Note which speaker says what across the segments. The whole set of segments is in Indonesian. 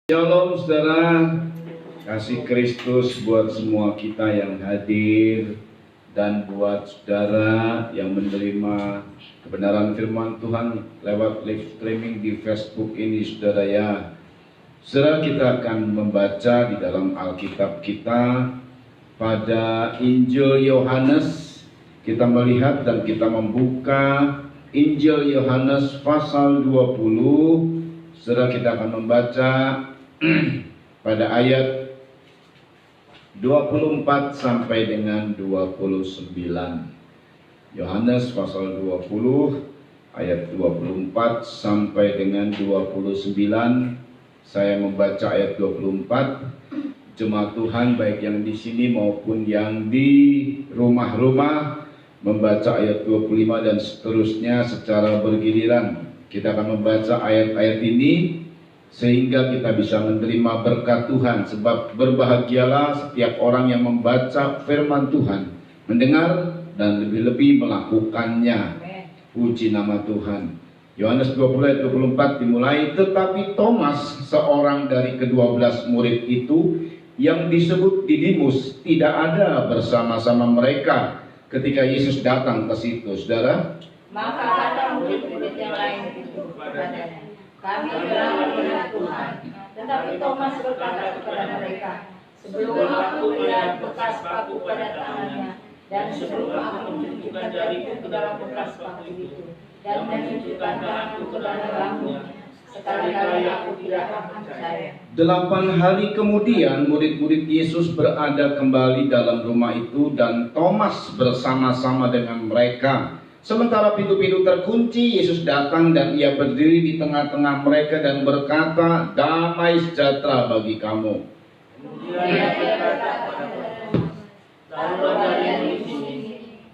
Speaker 1: Shalom saudara, kasih Kristus buat semua kita yang hadir dan buat saudara yang menerima kebenaran firman Tuhan lewat live streaming di Facebook ini saudara ya. Saudara, kita akan membaca di dalam Alkitab kita pada Injil Yohanes. Kita melihat dan kita membuka Injil Yohanes pasal 20. Saudara, kita akan membaca pada ayat 24 sampai dengan 29. Yohanes pasal 20 ayat 24 sampai dengan 29. Saya membaca ayat 24. Jemaat Tuhan baik yang di sini maupun yang di rumah-rumah membaca ayat 25 dan seterusnya secara bergiliran. Kita akan membaca ayat-ayat ini sehingga kita bisa menerima berkat Tuhan, sebab berbahagialah setiap orang yang membaca firman Tuhan, mendengar dan lebih-lebih melakukannya. Puji nama Tuhan. Yohanes 20 ayat 24 dimulai, tetapi Thomas, seorang dari ke-12 murid itu yang disebut Didimus, tidak ada bersama-sama mereka ketika Yesus datang ke situ. Saudara,
Speaker 2: maka kata murid-murid yang lain itu kepadanya, kami adalah melihat Tuhan. Tetapi Thomas berkata kepada mereka, sebelum aku melihat bekas paku pada tangannya, dan sebelum aku menunjukkan jariku ke dalam bekas paku itu, dan menunjukkan tanganku ke dalam lambung, sekali-kali aku tidak akan percaya.
Speaker 1: 8 hari kemudian murid-murid Yesus berada kembali dalam rumah itu, dan Thomas bersama-sama dengan mereka. Sementara pintu-pintu terkunci, Yesus datang dan ia berdiri di tengah-tengah mereka dan berkata, damai sejahtera bagi kamu.
Speaker 2: Kemudian ia berkata kepada Thomas, taruhlah kalian di sini,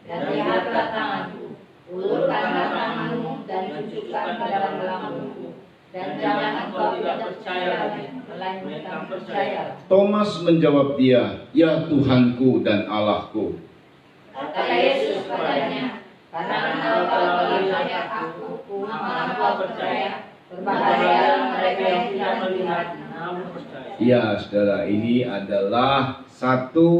Speaker 2: dan lihatlah tanganku, ulurkanlah tanganmu dan tunjukkan ke dalam lambungku, dan jangan engkau tidak percaya lagi, melainkan percaya.
Speaker 1: Thomas menjawab dia, ya Tuhanku dan Allahku.
Speaker 2: Kata Yesus padanya, karena engkau telah melihat aku, malah engkau percaya. Berbahagia mereka yang tidak melihat namun percaya.
Speaker 1: Ya saudara, ini adalah satu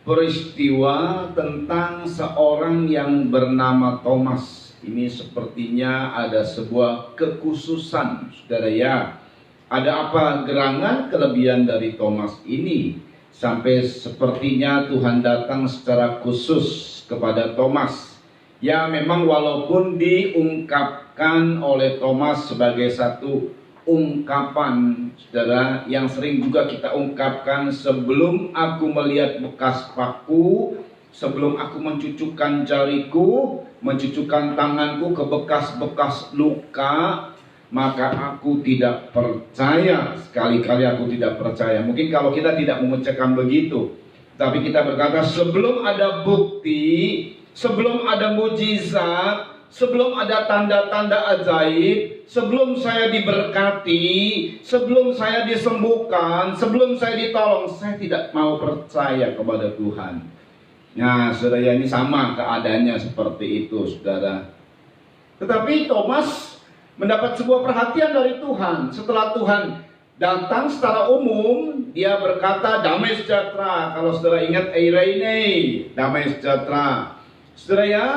Speaker 1: peristiwa tentang seorang yang bernama Thomas. Ini sepertinya ada sebuah kekhususan saudara ya. Ada apa gerangan kelebihan dari Thomas ini sampai sepertinya Tuhan datang secara khusus kepada Thomas. Ya memang walaupun diungkapkan oleh Thomas sebagai satu ungkapan saudara yang sering juga kita ungkapkan, sebelum aku melihat bekas paku, sebelum aku mencucukkan jariku, mencucukkan tanganku ke bekas-bekas luka, maka aku tidak percaya. Sekali-kali aku tidak percaya. Mungkin kalau kita tidak mengucapkan begitu, tapi kita berkata sebelum ada bukti, sebelum ada mujizat, sebelum ada tanda-tanda ajaib, sebelum saya diberkati, sebelum saya disembuhkan, sebelum saya ditolong, saya tidak mau percaya kepada Tuhan. Nah saudara, ini sama keadaannya seperti itu saudara. Tetapi Thomas mendapat sebuah perhatian dari Tuhan. Setelah Tuhan datang secara umum, dia berkata damai sejahtera. Kalau saudara ingat Eirene, damai sejahtera saudara ya.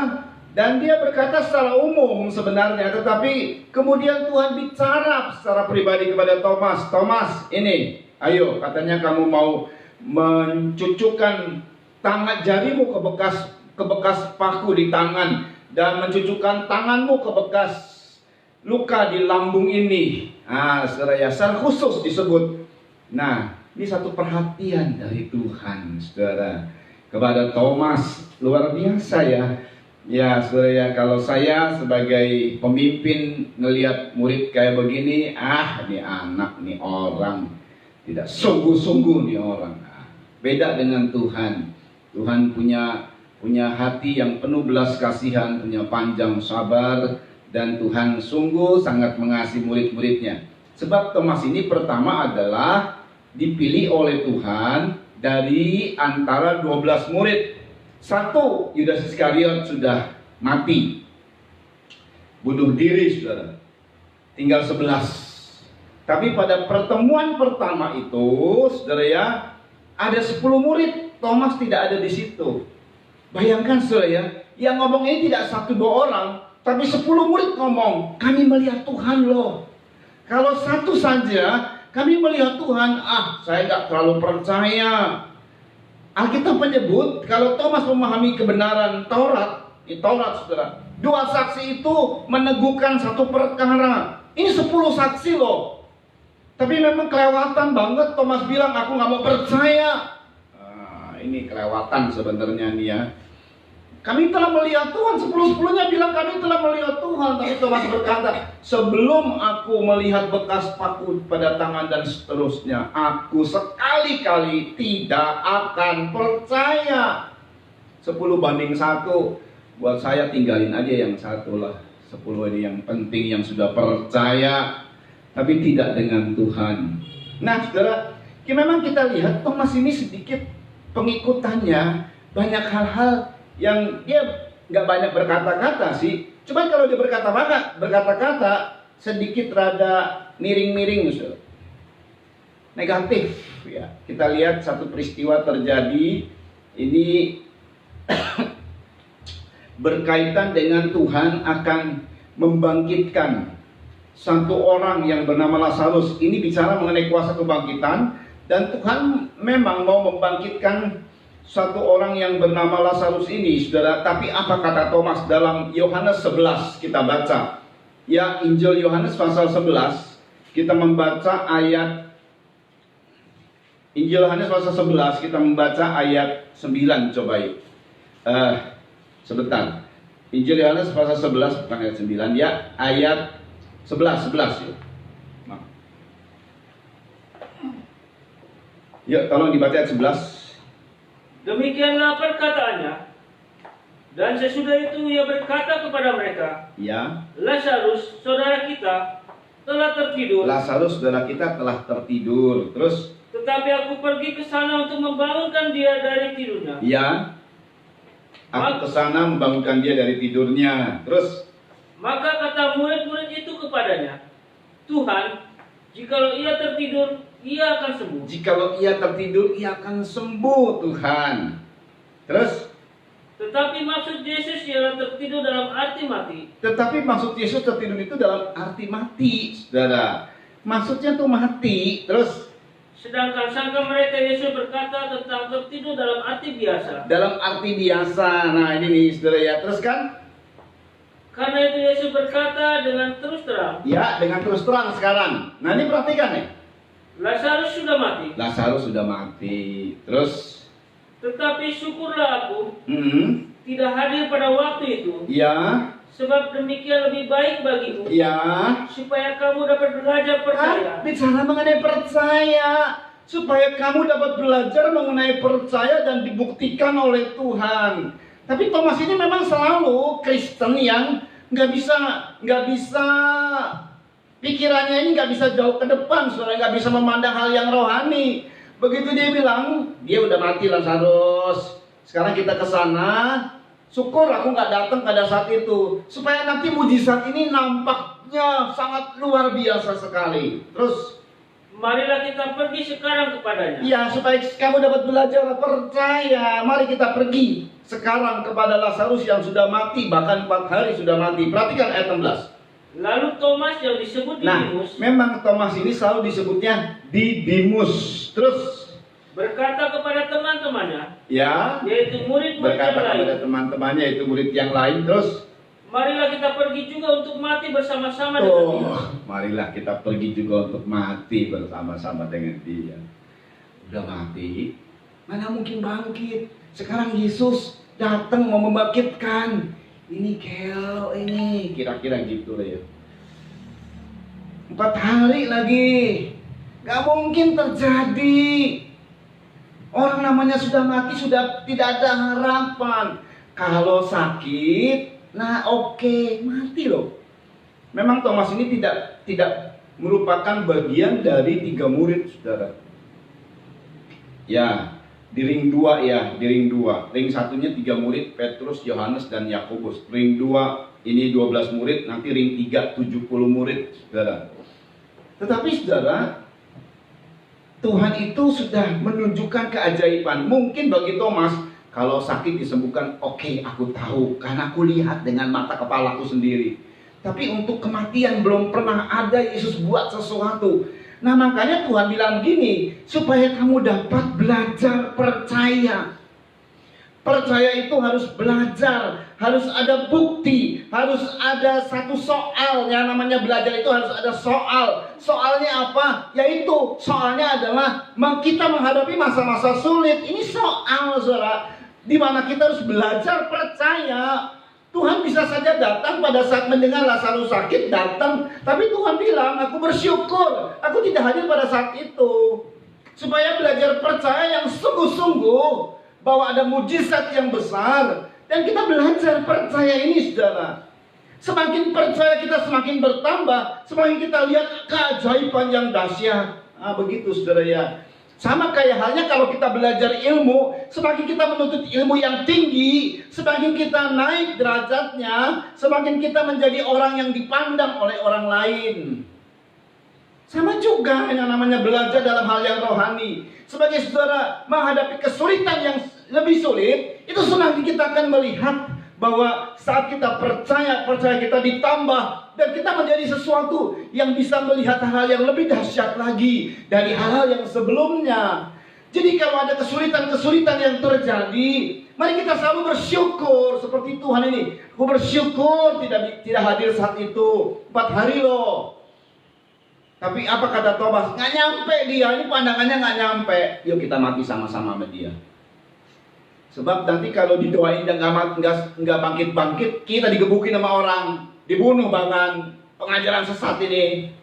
Speaker 1: Dan dia berkata secara umum sebenarnya, tetapi kemudian Tuhan bicara secara pribadi kepada Thomas. Thomas, ini ayo, katanya kamu mau mencucukkan tangan jarimu ke bekas paku di tangan, dan mencucukkan tanganmu ke bekas luka di lambung ini. Nah, saudara ya, secara khusus disebut. Nah, ini satu perhatian dari Tuhan, saudara, kepada Thomas. Luar biasa ya. Ya, saudara ya, kalau saya sebagai pemimpin ngelihat murid kayak begini, ini anak, nih orang tidak sungguh-sungguh nih orang. Beda dengan Tuhan. Tuhan punya hati yang penuh belas kasihan, punya panjang sabar. Dan Tuhan sungguh sangat mengasihi murid-muridnya. Sebab Thomas ini pertama adalah dipilih oleh Tuhan dari antara 12 murid. Satu, Yudas Iskariot sudah mati, bunuh diri saudara. Tinggal 11. Tapi pada pertemuan pertama itu, saudara ya, ada 10 murid, Thomas tidak ada di situ. Bayangkan saudara ya, yang ngomong ini tidak 1-2 orang, tapi 10 murid ngomong, kami melihat Tuhan loh. Kalau satu saja, kami melihat Tuhan, saya nggak terlalu percaya. Alkitab menyebut, kalau Thomas memahami kebenaran Taurat, saudara, 2 saksi itu meneguhkan satu perkara. Ini 10 saksi loh. Tapi memang kelewatan banget. Thomas bilang, aku nggak mau percaya. Ini kelewatan sebenarnya nih ya. Kami telah melihat Tuhan. 10-10-nya bilang kami telah melihat Tuhan. Tapi Thomas berkata, sebelum aku melihat bekas paku pada tangan dan seterusnya, aku sekali-kali tidak akan percaya. 10-1. Buat saya tinggalin aja yang 1 lah. 10 ini yang penting, yang sudah percaya, tapi tidak dengan Tuhan. Nah saudara, memang kita lihat Thomas ini sedikit pengikutannya, banyak hal-hal yang dia nggak banyak berkata-kata sih. Cuma kalau dia berkata-kata sedikit rada miring-miring, saudara. Negatif ya. Kita lihat satu peristiwa terjadi ini berkaitan dengan Tuhan akan membangkitkan satu orang yang bernama Lazarus. Ini bicara mengenai kuasa kebangkitan, dan Tuhan memang mau membangkitkan satu orang yang bernama Lazarus ini, saudara. Tapi apa kata Thomas dalam Yohanes 11 kita baca? Ya, Injil Yohanes pasal 11, kita membaca ayat Injil Yohanes pasal 11, kita membaca ayat 9, coba yuk. Sebentar. Injil Yohanes pasal 11 bukan ayat 9 ya, ayat 11 yuk. Nah. Yuk, tolong dibaca ayat 11.
Speaker 3: Demikianlah perkataannya. Dan sesudah itu ia berkata kepada mereka,
Speaker 1: Ya.
Speaker 3: Lazarus, saudara kita, telah tertidur.
Speaker 1: Lazarus, saudara kita, telah tertidur. Terus?
Speaker 3: Tetapi aku pergi ke sana untuk membangunkan dia dari tidurnya.
Speaker 1: Ya. Aku ke sana membangunkan dia dari tidurnya. Terus?
Speaker 3: Maka kata murid-murid itu kepadanya, Tuhan, jikalau ia tertidur, ia akan sembuh.
Speaker 1: Jikalau ia tertidur, ia akan sembuh, Tuhan. Terus?
Speaker 3: Tetapi maksud Yesus ialah tertidur dalam arti mati.
Speaker 1: Tetapi maksud Yesus tertidur itu dalam arti mati, saudara. Maksudnya tuh mati. Terus?
Speaker 3: Sedangkan sangka mereka Yesus berkata tentang tertidur dalam arti biasa.
Speaker 1: Dalam arti biasa. Nah ini nih, saudara ya. Terus kan?
Speaker 3: Karena itu Yesus berkata dengan terus terang.
Speaker 1: Ya, dengan terus terang sekarang. Nah ini perhatikan ya.
Speaker 3: Lazarus sudah mati.
Speaker 1: Lazarus sudah mati. Terus?
Speaker 3: Tetapi syukurlah aku tidak hadir pada waktu itu.
Speaker 1: Ya.
Speaker 3: Sebab demikian lebih baik bagimu.
Speaker 1: Ya.
Speaker 3: Supaya kamu dapat belajar percaya.
Speaker 1: Bicara mengenai percaya. Supaya kamu dapat belajar mengenai percaya dan dibuktikan oleh Tuhan. Tapi Thomas ini memang selalu Kristen yang nggak bisa pikirannya ini nggak bisa jauh ke depan, soalnya nggak bisa memandang hal yang rohani. Begitu dia bilang, dia udah mati Lazarus. Sekarang kita ke sana. Syukur aku nggak datang pada saat itu, supaya nanti mujizat ini nampaknya sangat luar biasa sekali. Terus,
Speaker 3: marilah kita pergi sekarang kepadanya.
Speaker 1: ya, supaya kamu dapat belajar percaya. Mari kita pergi sekarang kepada Lazarus yang sudah mati, bahkan 4 hari sudah mati. Perhatikan ayat 16.
Speaker 3: Lalu Thomas yang disebut Didimus.
Speaker 1: Memang Thomas ini selalu disebutnya Didimus. Terus
Speaker 3: berkata kepada teman-temannya,
Speaker 1: ya,
Speaker 3: yaitu murid-murid
Speaker 1: berkata
Speaker 3: yang lain,
Speaker 1: kepada teman-temannya, yaitu murid yang lain. Terus,
Speaker 3: marilah kita pergi juga untuk mati bersama-sama dengan dia.
Speaker 1: Marilah kita pergi juga untuk mati bersama-sama dengan dia. Udah mati, mana mungkin bangkit? Sekarang Yesus datang mau membangkitkan. Ini kelo ini, kira-kira gitu lah ya. 4 hari lagi, gak mungkin terjadi. Orang namanya sudah mati, sudah tidak ada harapan. Kalau sakit, nah oke, mati loh. Memang Thomas ini tidak merupakan bagian dari 3 murid, saudara. Ya, di ring 2 ya, di ring 2. Ring satunya 3 murid, Petrus, Yohanes, dan Yakobus. Ring 2 ini 12 murid, nanti ring 3 70 murid, saudara. Tetapi saudara, Tuhan itu sudah menunjukkan keajaiban. Mungkin bagi Thomas, kalau sakit disembuhkan, oke, aku tahu karena aku lihat dengan mata kepalaku sendiri. Tapi untuk kematian belum pernah ada Yesus buat sesuatu. Nah, makanya Tuhan bilang gini, supaya kamu dapat belajar percaya. Percaya itu harus belajar, harus ada bukti, harus ada satu soal. Yang namanya belajar itu harus ada soal. Soalnya apa? Yaitu soalnya adalah kita menghadapi masa-masa sulit. Ini soal, saudara, di mana kita harus belajar percaya. Tuhan bisa saja datang pada saat mendengar Lazarus sakit, datang. Tapi Tuhan bilang, aku bersyukur, aku tidak hadir pada saat itu. Supaya belajar percaya yang sungguh-sungguh, bahwa ada mujizat yang besar. Dan kita belajar percaya ini, saudara. Semakin percaya kita semakin bertambah, semakin kita lihat keajaiban yang dahsyat. Begitu, saudara ya. Sama kayak halnya kalau kita belajar ilmu, semakin kita menuntut ilmu yang tinggi, semakin kita naik derajatnya, semakin kita menjadi orang yang dipandang oleh orang lain. Sama juga yang namanya belajar dalam hal yang rohani. Sebagai saudara menghadapi kesulitan yang lebih sulit, itu semakin kita akan melihat bahwa saat kita percaya kita ditambah, dan kita menjadi sesuatu yang bisa melihat hal-hal yang lebih dahsyat lagi dari hal-hal yang sebelumnya. Jadi kalau ada kesulitan-kesulitan yang terjadi, mari kita selalu bersyukur seperti Tuhan ini. Aku bersyukur tidak hadir saat itu 4 hari loh. Tapi apa kata Thomas? Nggak nyampe dia, ini pandangannya nggak nyampe. Yuk kita mati sama-sama sama dia. Sebab nanti kalau didoain dan nggak bangkit-bangkit, kita digebukin sama orang, dibunuh bahkan, pengajaran sesat ini.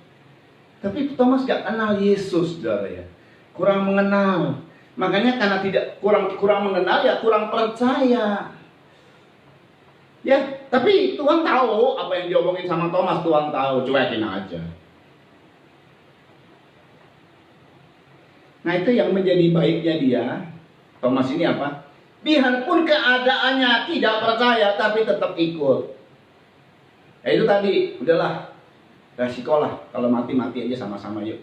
Speaker 1: Tapi Thomas gak kenal Yesus, saudara ya, kurang mengenal. Makanya karena tidak kurang mengenal, ya kurang percaya. Ya, tapi Tuhan tahu apa yang diomongin sama Thomas, Tuhan tahu, cuekin aja. Nah, itu yang menjadi baiknya dia, Thomas ini apa? Biarpun keadaannya tidak percaya, tapi tetap ikut. Ya itu tadi, udahlah, resikolah. Kalau mati-mati aja sama-sama yuk.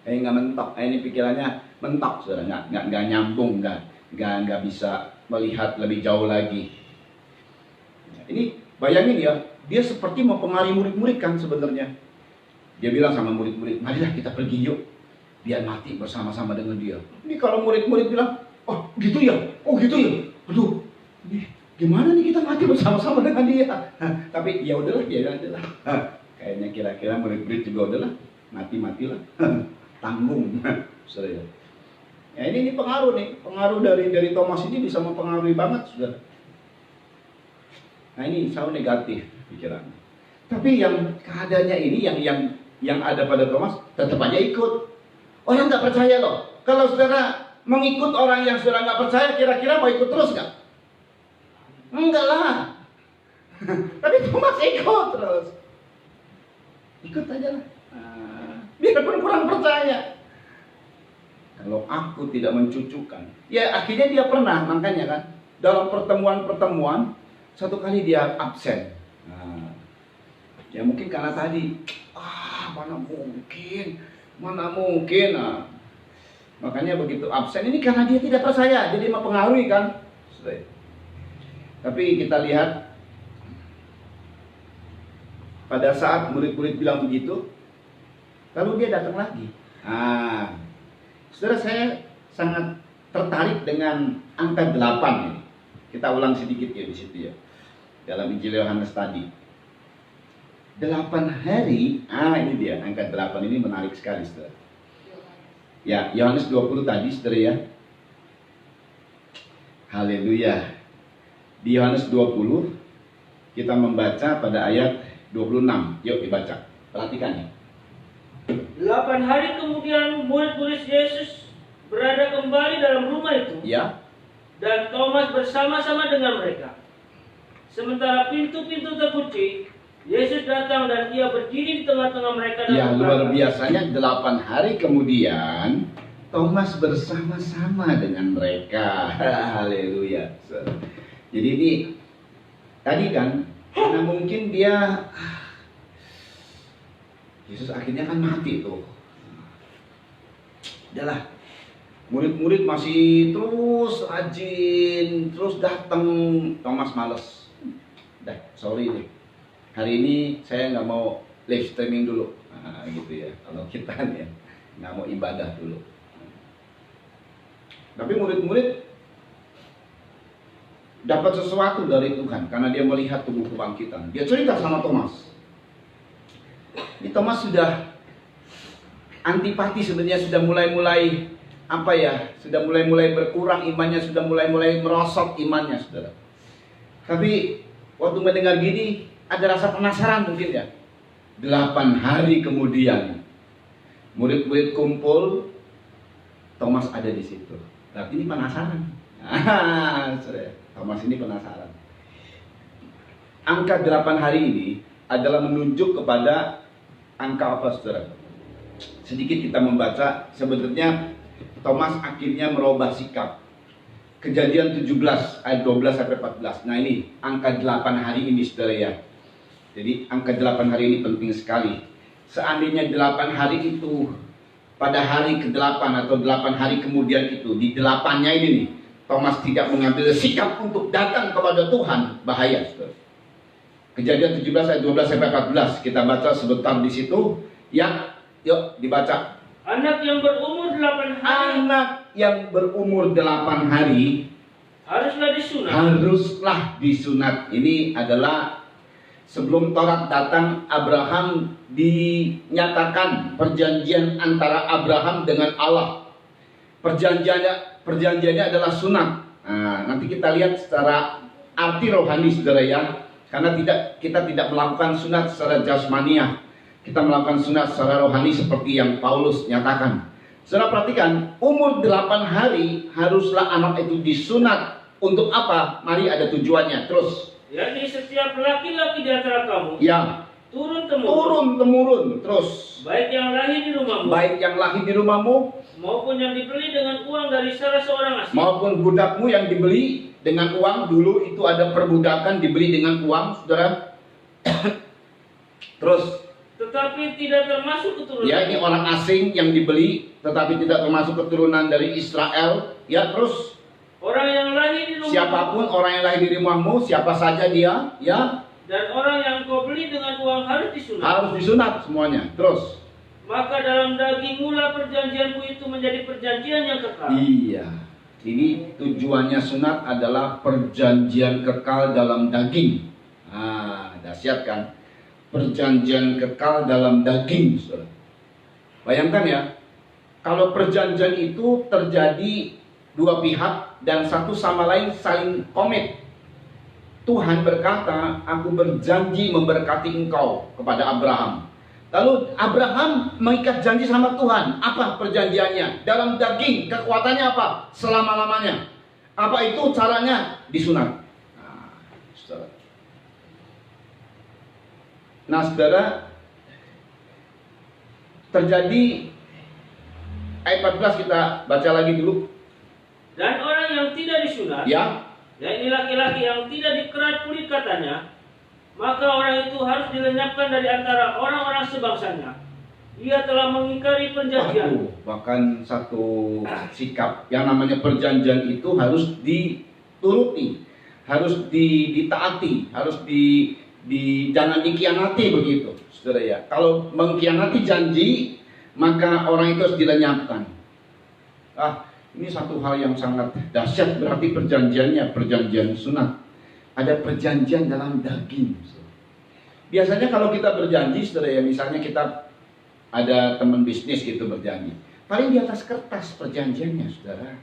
Speaker 1: Nggak mentok. Ini pikirannya mentok, saudara. Nggak nyambung, nggak bisa melihat lebih jauh lagi. Ini bayangin ya, dia seperti mempengaruhi murid-murid kan sebenarnya. Dia bilang sama murid-murid, marilah kita pergi yuk, biar mati bersama-sama dengan dia. Ini kalau murid-murid bilang, oh gitu ya, aduh, ini gimana nih kita mati bersama-sama dengan dia? Tapi ya udahlah, kayaknya kira-kira murid-murid juga udahlah, matilah, tanggung, saudara. Ya ini pengaruh dari Thomas ini bisa mempengaruhi banget, saudara. Nah ini selalu negatif pikiran. Tapi yang keadaannya ini, yang ada pada Thomas, tetap aja ikut. Orang nggak percaya loh. Kalau saudara mengikut orang yang saudara nggak percaya, kira-kira mau ikut terus nggak? Enggak lah. Tapi Thomas ikut terus. Ikut aja lah. Biarpun kurang percaya. Kalau aku tidak mencucukan, ya akhirnya dia pernah, makanya kan dalam pertemuan satu kali dia absen. Ya mungkin karena tadi, mana mungkin. Makanya begitu absen ini karena dia tidak percaya, jadi mempengaruhi kan. Tapi kita lihat pada saat murid-murid bilang begitu, lalu dia datang lagi. Saudara, saya sangat tertarik dengan angka 8 ini. Kita ulang sedikit ya di situ ya. Dalam Injil Yohanes tadi. 8 hari, ini dia angka 8 ini menarik sekali, saudara. Ya, Yohanes 20 tadi, saudara ya. Haleluya. Di Yohanes 20 kita membaca pada ayat 26. Yuk dibaca. Perhatikan ya.
Speaker 3: 8 hari kemudian murid-murid Yesus berada kembali dalam rumah itu.
Speaker 1: Ya.
Speaker 3: Dan Thomas bersama-sama dengan mereka. Sementara pintu-pintu terkunci, Yesus datang dan ia berdiri di tengah-tengah mereka.
Speaker 1: Ya, luar biasanya 8 hari kemudian Thomas bersama-sama dengan mereka. Haleluya. Jadi ini tadi kan, karena mungkin dia Yesus akhirnya kan mati tuh. Udahlah, murid-murid masih terus rajin, terus datang. Thomas males. Dah, sorry deh. Hari ini saya nggak mau live streaming dulu. Nah, gitu ya. Kalau kita nih ya, nggak mau ibadah dulu. Tapi murid-murid dapat sesuatu dari Tuhan karena dia melihat tubuh kebangkitan. Dia cerita sama Thomas. Ini Thomas sudah antipati sebenarnya, sudah mulai-mulai apa ya? Sudah mulai-mulai berkurang imannya, sudah mulai-mulai merosot imannya, saudara. Tapi waktu mendengar gini ada rasa penasaran mungkin ya. 8 hari kemudian murid-murid kumpul, Thomas ada di situ. Berarti ini penasaran. Thomas ini penasaran. Angka 8 hari ini adalah menunjuk kepada angka apa, saudara? Sedikit kita membaca, sebenarnya Thomas akhirnya merubah sikap. Kejadian 17 ayat 12 sampai 14. Nah ini angka 8 hari ini, saudara ya. Jadi angka 8 hari ini penting sekali. Seandainya 8 hari itu pada hari ke-8 atau 8 hari kemudian itu, di 8-nya ini nih, Thomas tidak mengambil sikap untuk datang kepada Tuhan, bahaya, saudara. Kejadian 17 ayat 12 sampai 14, kita baca sebentar di situ. Ya, yuk dibaca.
Speaker 3: Anak yang berumur 8 hari.
Speaker 1: Anak yang berumur 8 hari
Speaker 3: Haruslah disunat.
Speaker 1: Haruslah disunat. Ini adalah sebelum Taurat datang, Abraham dinyatakan perjanjian antara Abraham dengan Allah. Perjanjiannya adalah sunat. Nah, nanti kita lihat secara arti rohani, saudara ya. Karena kita tidak melakukan sunat secara jasmaniah. Kita melakukan sunat secara rohani seperti yang Paulus nyatakan. Saudara perhatikan, umur 8 hari haruslah anak itu disunat. Untuk apa? Mari ada tujuannya. Terus.
Speaker 3: Yakni setiap laki-laki di antara kamu.
Speaker 1: Ya.
Speaker 3: Turun temurun.
Speaker 1: Turun temurun. Terus.
Speaker 3: Baik yang lahir di rumahmu.
Speaker 1: Baik yang lahir di rumahmu.
Speaker 3: Maupun yang dibeli dengan uang dari salah seorang asing.
Speaker 1: Maupun budakmu yang dibeli dengan uang. Dulu itu ada perbudakan dibeli dengan uang, saudara. Terus.
Speaker 3: Tetapi tidak termasuk keturunan.
Speaker 1: Ya, ini orang asing yang dibeli, tetapi tidak termasuk keturunan dari Israel. Ya, terus.
Speaker 3: Orang yang lahir di rumahmu.
Speaker 1: Siapapun orang yang lahir di rumahmu, siapa saja dia, ya.
Speaker 3: Dan orang yang kau beli dengan uang harus disunat.
Speaker 1: Harus disunat semuanya. Terus.
Speaker 3: Maka dalam daging mula perjanjianku itu menjadi perjanjian yang kekal.
Speaker 1: Iya. Ini tujuannya sunat adalah perjanjian kekal dalam daging. Ah, dahsyat kan? Perjanjian kekal dalam daging, saudara. Bayangkan ya, kalau perjanjian itu terjadi dua pihak dan satu sama lain saling komit. Tuhan berkata, aku berjanji memberkati engkau kepada Abraham. Lalu Abraham mengikat janji sama Tuhan. Apa perjanjiannya? Dalam daging, kekuatannya apa? Selama-lamanya. Apa itu caranya? Disunat. Nah, saudara, terjadi ayat 14 kita baca lagi dulu.
Speaker 3: Dan orang yang tidak disunat,
Speaker 1: Ya.
Speaker 3: yakni laki-laki yang tidak dikerat kulit katanya, maka orang itu harus dilenyapkan dari antara orang-orang sebangsanya. Ia telah mengingkari perjanjian.
Speaker 1: Bahkan satu sikap yang namanya perjanjian itu harus dituruti, harus ditaati, harus jangan dikhianati begitu, saudara ya. Kalau mengkhianati janji, maka orang itu harus dilenyapkan. Ini satu hal yang sangat dahsyat, berarti perjanjiannya perjanjian sunat. Ada perjanjian dalam daging. Biasanya kalau kita berjanji, saudara ya, misalnya kita ada teman bisnis gitu berjanji, paling di atas kertas perjanjiannya, saudara.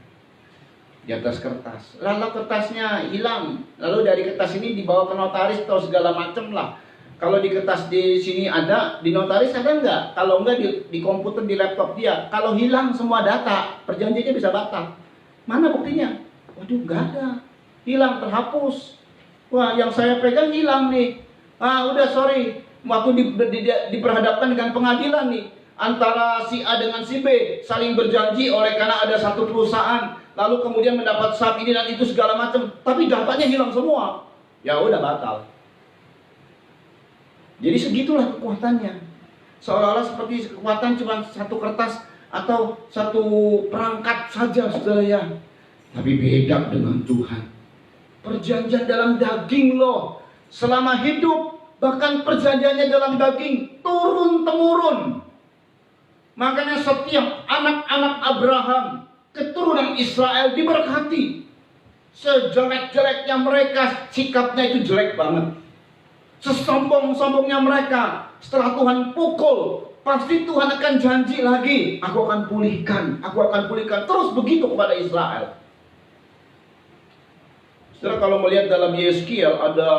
Speaker 1: Di atas kertas. Lalu kertasnya hilang. Lalu dari kertas ini dibawa ke notaris atau segala macam lah. Kalau di kertas di sini ada, di notaris ada enggak? Kalau enggak di komputer, di laptop dia. Kalau hilang semua data, perjanjiannya bisa batal. Mana buktinya? Waduh, enggak ada. Hilang, terhapus. Wah, yang saya pegang hilang nih. Udah sorry. Waktu diperhadapkan dengan pengadilan nih. Antara si A dengan si B saling berjanji oleh karena ada satu perusahaan, lalu kemudian mendapat saham ini dan itu segala macam, tapi datanya hilang semua. Ya udah batal. Jadi segitulah kekuatannya. Seolah-olah seperti kekuatan cuma satu kertas atau satu perangkat saja, saudara ya. Tapi beda dengan Tuhan. Perjanjian dalam daging loh. Selama hidup, bahkan perjanjiannya dalam daging turun-temurun. Makanya setiap anak-anak Abraham, keturunan Israel diberkati. Sejelek-jeleknya mereka, sikapnya itu jelek banget. Sesombong-sombongnya mereka, setelah Tuhan pukul, pasti Tuhan akan janji lagi, aku akan pulihkan, aku akan pulihkan. Terus begitu kepada Israel. Setelah kalau melihat dalam Yeskiel ada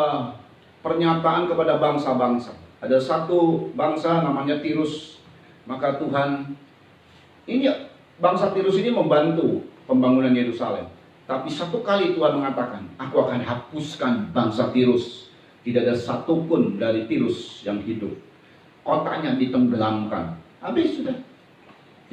Speaker 1: pernyataan kepada bangsa-bangsa. Ada satu bangsa namanya Tirus. Maka Tuhan, ini bangsa Tirus ini membantu pembangunan Yerusalem. Tapi satu kali Tuhan mengatakan, aku akan hapuskan bangsa Tirus. Tidak ada satupun dari Tirus yang hidup. Kotanya ditenggelamkan. Habis sudah.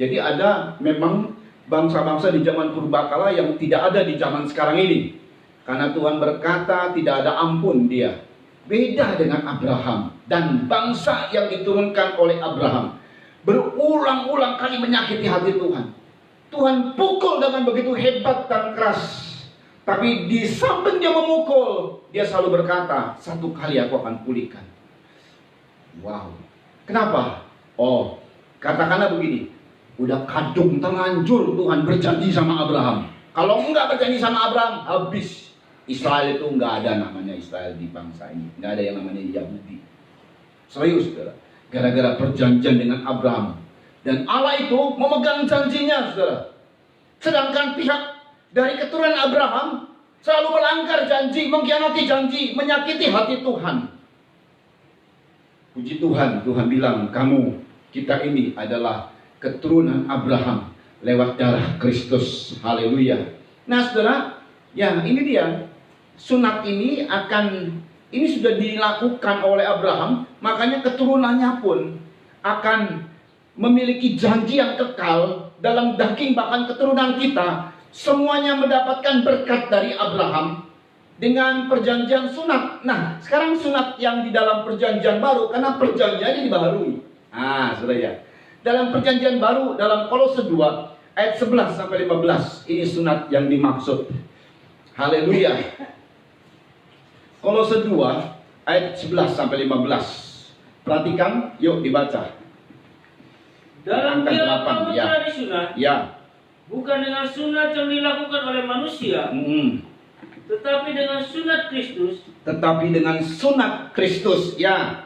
Speaker 1: Jadi ada memang bangsa-bangsa di zaman purbakala yang tidak ada di zaman sekarang ini. Karena Tuhan berkata tidak ada ampun dia. Beda dengan Abraham dan bangsa yang diturunkan oleh Abraham. Berulang-ulang kali menyakiti hati Tuhan. Tuhan pukul dengan begitu hebat dan keras. Tapi di samping dia memukul, dia selalu berkata, satu kali aku akan pulihkan. Wow. Kenapa? Oh, katakanlah begini. Udah kadung terlanjur Tuhan berjanji sama Abraham. Kalau enggak berjanji sama Abraham, habis. Israel itu enggak ada namanya Israel di bangsa ini. Enggak ada yang namanya Yahudi. Serius, saudara. Gara-gara perjanjian dengan Abraham. Dan Allah itu memegang janjinya, saudara. Sedangkan pihak dari keturunan Abraham selalu melanggar janji, mengkhianati janji, menyakiti hati Tuhan. Puji Tuhan, Tuhan bilang, kamu, kita ini adalah keturunan Abraham lewat darah Kristus. Haleluya. Nah, saudara, ya ini dia. Sunat ini ini sudah dilakukan oleh Abraham, makanya keturunannya pun akan memiliki janji yang kekal dalam daging, bahkan keturunan kita semuanya mendapatkan berkat dari Abraham dengan perjanjian sunat. Nah, sekarang sunat yang di dalam perjanjian baru, karena perjanjiannya dibaharui. Saudara ya. Dalam perjanjian baru, dalam Kolose 2 ayat 11 sampai 15, ini sunat yang dimaksud. Haleluya. Kolose 2 ayat 11 sampai 15. Perhatikan, yuk dibaca.
Speaker 3: Dalam dia kamu
Speaker 1: ya.
Speaker 3: telah disunat,
Speaker 1: Ya.
Speaker 3: bukan dengan sunat yang dilakukan oleh manusia, tetapi dengan sunat Kristus.
Speaker 1: Tetapi dengan sunat Kristus, ya.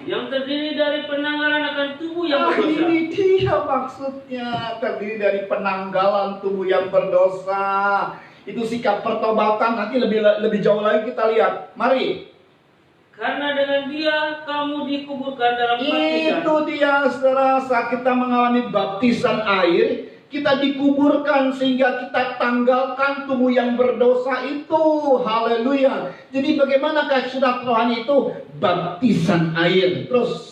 Speaker 3: Yang terdiri dari penanggalan akan tubuh yang berdosa.
Speaker 1: Ini dia maksudnya, terdiri dari penanggalan tubuh yang berdosa. Itu sikap pertobatan. Nanti lebih jauh lagi kita lihat. Mari.
Speaker 3: Karena dengan dia kamu dikuburkan dalam baptisan.
Speaker 1: Itu dia, saudara, saat kita mengalami baptisan air, kita dikuburkan sehingga kita tanggalkan tubuh yang berdosa itu. Haleluya. Jadi bagaimanakah sunat rohani itu? Baptisan air. Terus.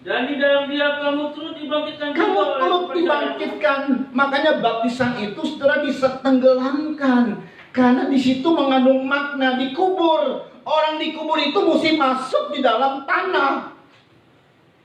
Speaker 3: Dan di dalam dia kamu turut dibangkitkan.
Speaker 1: Kamu turut dibangkitkan. Makanya baptisan itu saudara disetenggelamkan. Karena di situ mengandung makna dikubur. Orang dikubur itu mesti masuk di dalam tanah.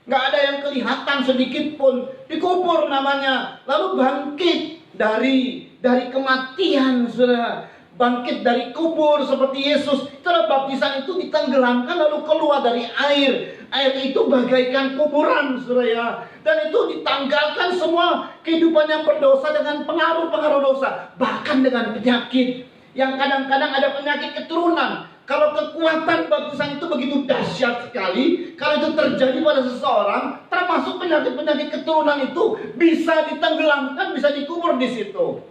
Speaker 1: Nggak ada yang kelihatan sedikit pun. Dikubur namanya. Lalu bangkit dari kematian, saudara. Bangkit dari kubur seperti Yesus. Setelah baptisan itu ditenggelamkan lalu keluar dari air. Air itu bagaikan kuburan, saudara ya. Dan itu ditanggalkan semua kehidupan yang berdosa dengan pengaruh-pengaruh dosa. Bahkan dengan penyakit. Yang kadang-kadang ada penyakit keturunan. Kalau kekuatan baptisan itu begitu dahsyat sekali, kalau itu terjadi pada seseorang, termasuk penyakit-penyakit keturunan itu bisa ditenggelamkan, bisa dikubur di situ.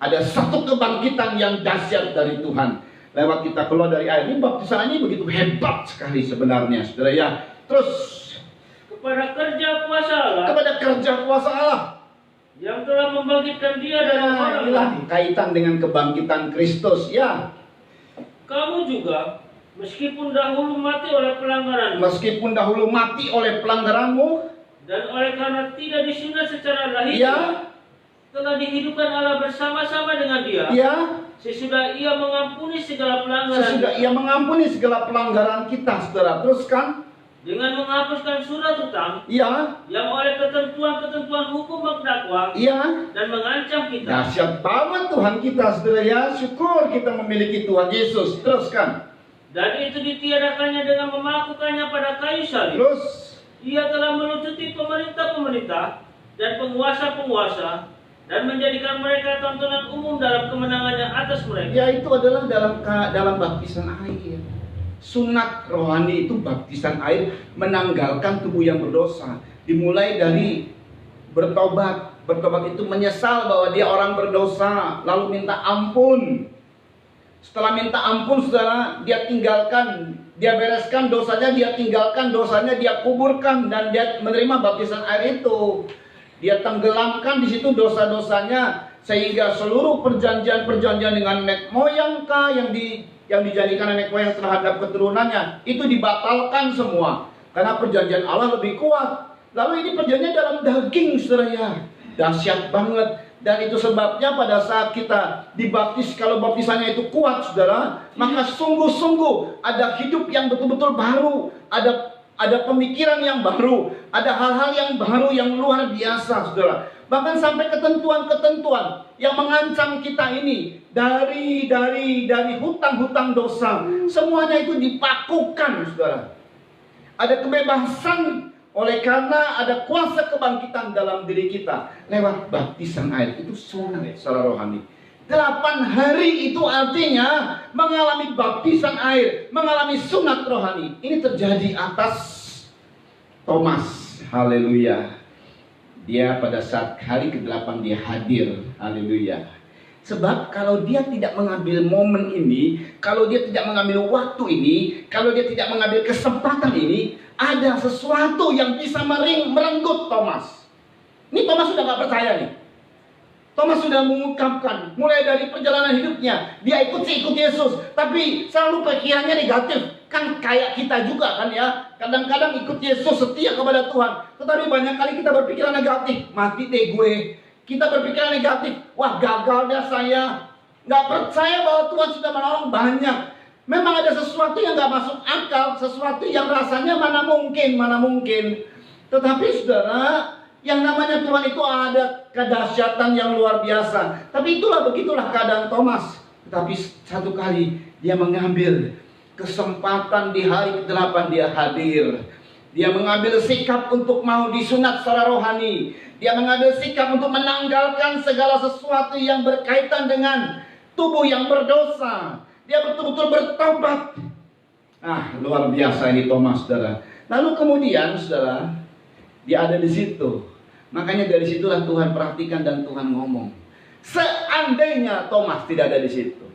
Speaker 1: Ada satu kebangkitan yang dahsyat dari Tuhan. Lewat kita keluar dari air. Ini baptisan ini begitu hebat sekali sebenarnya, saudara ya. Terus
Speaker 3: kepada kerja kuasa Allah.
Speaker 1: Kepada kerja kuasa Allah
Speaker 3: yang telah membangkitkan dia dari orang.
Speaker 1: Inilah kaitan dengan kebangkitan Kristus ya.
Speaker 3: Kamu juga meskipun dahulu mati oleh pelanggaranmu.
Speaker 1: Meskipun dahulu mati oleh pelanggaranmu.
Speaker 3: Dan oleh karena tidak disunat secara lahir.
Speaker 1: Ya.
Speaker 3: Telah dihidupkan Allah bersama-sama dengan dia.
Speaker 1: Ya.
Speaker 3: Sesudah ia mengampuni segala pelanggaran.
Speaker 1: Sesudah ia mengampuni segala pelanggaran kita, saudara. Teruskan.
Speaker 3: dengan menghapuskan surat hutang
Speaker 1: Iya,
Speaker 3: yang oleh ketentuan-ketentuan hukum mendakwa
Speaker 1: iya.
Speaker 3: dan mengancam kita.
Speaker 1: Dahsyat banget Tuhan kita, saudara ya. Syukur kita memiliki Tuhan Yesus. Teruskan.
Speaker 3: Dan itu ditiadakannya dengan memakukannya pada kayu salib.
Speaker 1: Terus.
Speaker 3: Ia telah melucuti pemerintah-pemerintah dan penguasa-penguasa dan menjadikan mereka tontonan umum dalam kemenangannya atas mereka.
Speaker 1: Ya, itu adalah dalam baptisan air. Sunat rohani itu baptisan air menanggalkan tubuh yang berdosa. Dimulai dari bertobat. Bertobat itu menyesal bahwa dia orang berdosa, lalu minta ampun. Setelah minta ampun, saudara, dia tinggalkan, dia bereskan dosanya, dia tinggalkan dosanya, dia kuburkan, dan dia menerima baptisan air itu. Dia tenggelamkan di situ dosa-dosanya, sehingga seluruh perjanjian-perjanjian dengan nenek moyang yang dijadikan nenek moyang terhadap keturunannya itu dibatalkan semua, karena perjanjian Allah lebih kuat. Lalu ini perjanjian dalam daging, saudara ya. Dahsyat banget. Dan itu sebabnya pada saat kita dibaptis, kalau baptisannya itu kuat, saudara, maka sungguh-sungguh ada hidup yang betul-betul baru, ada pemikiran yang baru, ada hal-hal yang baru yang luar biasa, saudara. Bahkan sampai ketentuan-ketentuan yang mengancam kita ini dari hutang-hutang dosa, semuanya itu dipakukan, saudara. Ada kebebasan. Oleh karena ada kuasa kebangkitan dalam diri kita lewat baptisan air. Itu sunat secara rohani. 8 hari itu artinya mengalami baptisan air, mengalami sunat rohani. Ini terjadi atas Thomas. Haleluya. Dia pada saat hari ke-8 dia hadir. Haleluya. Sebab kalau dia tidak mengambil momen ini, kalau dia tidak mengambil waktu ini, kalau dia tidak mengambil kesempatan ini, ada sesuatu yang bisa merenggut Thomas. Ini Thomas sudah gak percaya nih. Thomas sudah mengungkapkan, mulai dari perjalanan hidupnya, dia ikut Yesus, tapi selalu pikirannya negatif. Kan kayak kita juga kan ya, kadang-kadang ikut Yesus, setia kepada Tuhan, tetapi banyak kali kita berpikiran negatif. Mati deh gue. Kita berpikiran negatif, wah gagal dah saya, nggak percaya bahwa Tuhan sudah menolong banyak. Memang ada sesuatu yang nggak masuk akal, sesuatu yang rasanya mana mungkin. Tetapi saudara, yang namanya Tuhan itu ada kedahsyatan yang luar biasa. Tapi begitulah keadaan Thomas. Tetapi satu kali dia mengambil kesempatan di hari ke-8 dia hadir. Dia mengambil sikap untuk mau disunat secara rohani. Dia mengambil sikap untuk menanggalkan segala sesuatu yang berkaitan dengan tubuh yang berdosa. Dia betul-betul bertobat. Luar biasa ini Thomas, saudara. Lalu kemudian, saudara, dia ada di situ. Makanya dari situlah Tuhan perhatikan dan Tuhan ngomong. Seandainya Thomas tidak ada di situ,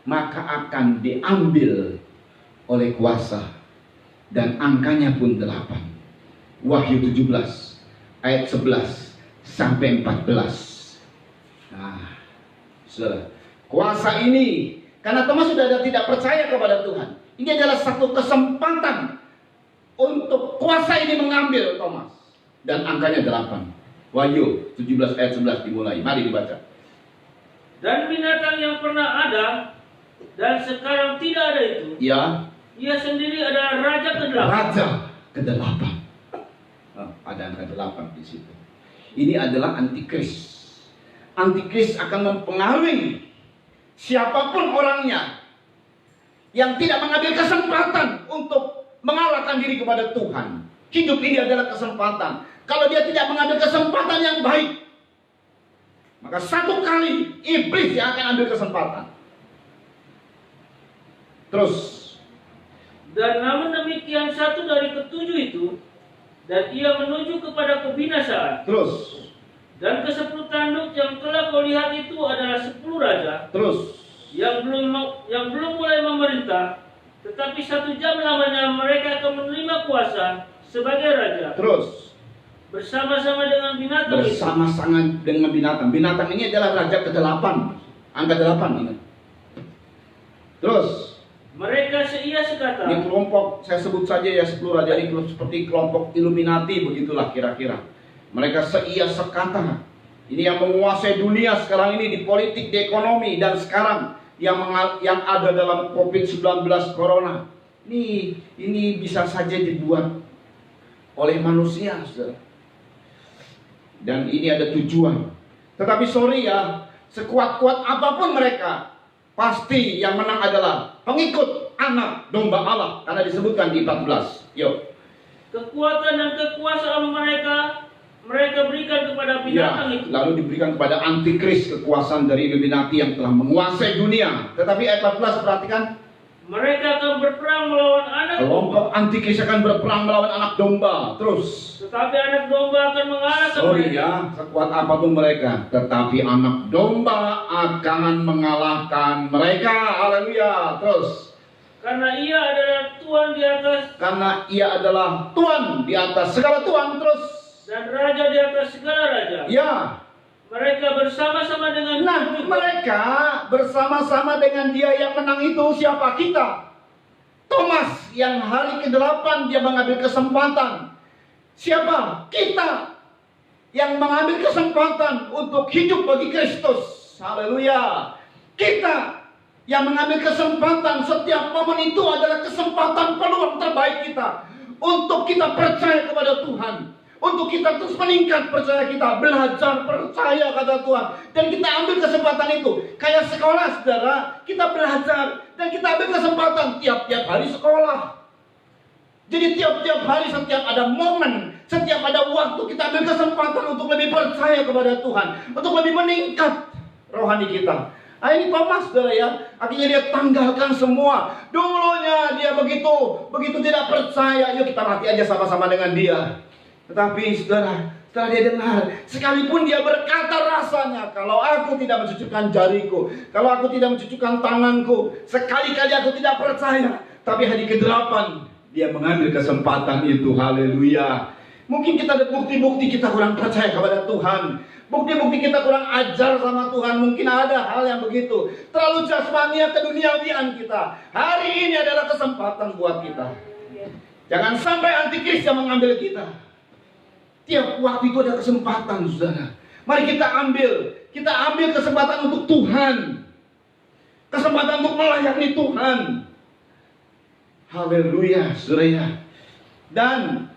Speaker 1: maka akan diambil oleh kuasa. Dan angkanya pun 8. Wahyu 17 ayat 11 sampai 14. Saudara, kuasa ini, karena Thomas sudah tidak percaya kepada Tuhan, ini adalah satu kesempatan untuk kuasa ini mengambil Thomas. Dan angkanya 8. Wahyu 17 ayat 11 dimulai. Mari dibaca.
Speaker 3: Dan binatang yang pernah ada dan sekarang tidak ada itu,
Speaker 1: Ya,
Speaker 3: ia sendiri adalah raja ke-8.
Speaker 1: raja ke-8. Ada angka 8 di situ. Ini adalah antikris. Antikris akan mempengaruhi siapapun orangnya yang tidak mengambil kesempatan untuk mengarahkan diri kepada Tuhan. Hidup ini adalah kesempatan. Kalau dia tidak mengambil kesempatan yang baik, maka satu kali iblis yang akan ambil kesempatan. Terus.
Speaker 3: Dan namun demikian satu dari ke-7 itu, dan ia menuju kepada kebinasaan.
Speaker 1: Terus.
Speaker 3: Dan ke-10 tanduk yang telah kau lihat itu adalah 10 raja.
Speaker 1: Terus.
Speaker 3: Yang belum mulai memerintah, tetapi 1 jam lamanya mereka akan menerima kuasa sebagai raja.
Speaker 1: Terus.
Speaker 3: Bersama-sama dengan binatang itu.
Speaker 1: Bersama-sama dengan binatang. Binatang ini adalah raja ke-8. Angka 8 ini. Terus.
Speaker 3: Mereka seia sekata.
Speaker 1: Ini kelompok, saya sebut saja ya 10 raja ini seperti kelompok Illuminati, begitulah kira-kira. Mereka seia sekata. Ini yang menguasai dunia sekarang ini di politik, di ekonomi, dan sekarang yang ada dalam COVID-19 Corona. Ini bisa saja dibuat oleh manusia, saudara. Dan ini ada tujuan. Tetapi sorry ya, sekuat-kuat apapun mereka, pasti yang menang adalah pengikut anak domba Allah. Karena disebutkan di 14. Yuk.
Speaker 3: Kekuatan dan kekuasaan mereka berikan kepada binatang itu.
Speaker 1: Lalu diberikan kepada antikris, kekuasaan dari Illuminati yang telah menguasai dunia. Tetapi ayat 14 perhatikan.
Speaker 3: Mereka akan berperang melawan anak
Speaker 1: Kelompok antikris akan berperang melawan anak domba. Terus.
Speaker 3: Tetapi anak domba akan mengalahkan
Speaker 1: Sorry
Speaker 3: mereka.
Speaker 1: ya, sekuat apapun mereka, tetapi anak domba akan mengalahkan mereka. Haleluya. Terus.
Speaker 3: Karena ia adalah Tuhan di atas.
Speaker 1: Karena ia adalah Tuhan di atas segala Tuhan. Terus.
Speaker 3: Dan raja di atas segala raja.
Speaker 1: Ya.
Speaker 3: Mereka bersama-sama dengan
Speaker 1: Mereka bersama-sama dengan dia yang menang itu siapa? Kita. Thomas yang hari ke-8 dia mengambil kesempatan. Siapa? Kita yang mengambil kesempatan untuk hidup bagi Kristus. Haleluya. Kita yang mengambil kesempatan, setiap momen itu adalah kesempatan peluang terbaik kita untuk kita percaya kepada Tuhan. Untuk kita terus meningkat percaya kita, belajar percaya kata Tuhan. Dan kita ambil kesempatan itu. Kayak sekolah saudara, kita belajar dan kita ambil kesempatan tiap-tiap hari sekolah. Jadi tiap-tiap hari, setiap ada momen, setiap ada waktu, kita ambil kesempatan untuk lebih percaya kepada Tuhan, untuk lebih meningkat rohani kita. Nah ini Thomas saudara ya, akhirnya dia tanggalkan semua. Dulunya dia begitu tidak percaya. Yuk kita mati aja sama-sama dengan dia. Tetapi saudara, setelah dia dengar, sekalipun dia berkata rasanya, kalau aku tidak mencucukkan jariku, kalau aku tidak mencucukkan tanganku, sekali-kali aku tidak percaya. Tapi hari ke-8 dia mengambil kesempatan itu. Haleluya. Mungkin kita ada bukti-bukti kita kurang percaya kepada Tuhan, bukti-bukti kita kurang ajar sama Tuhan. Mungkin ada hal yang begitu, terlalu jasmania keduniawian kita. Hari ini adalah kesempatan buat kita. Jangan sampai antikris yang mengambil kita. Tiap waktu itu ada kesempatan, saudara. Mari kita ambil kesempatan untuk Tuhan, kesempatan untuk melayani Tuhan. Haleluya, saudara. Dan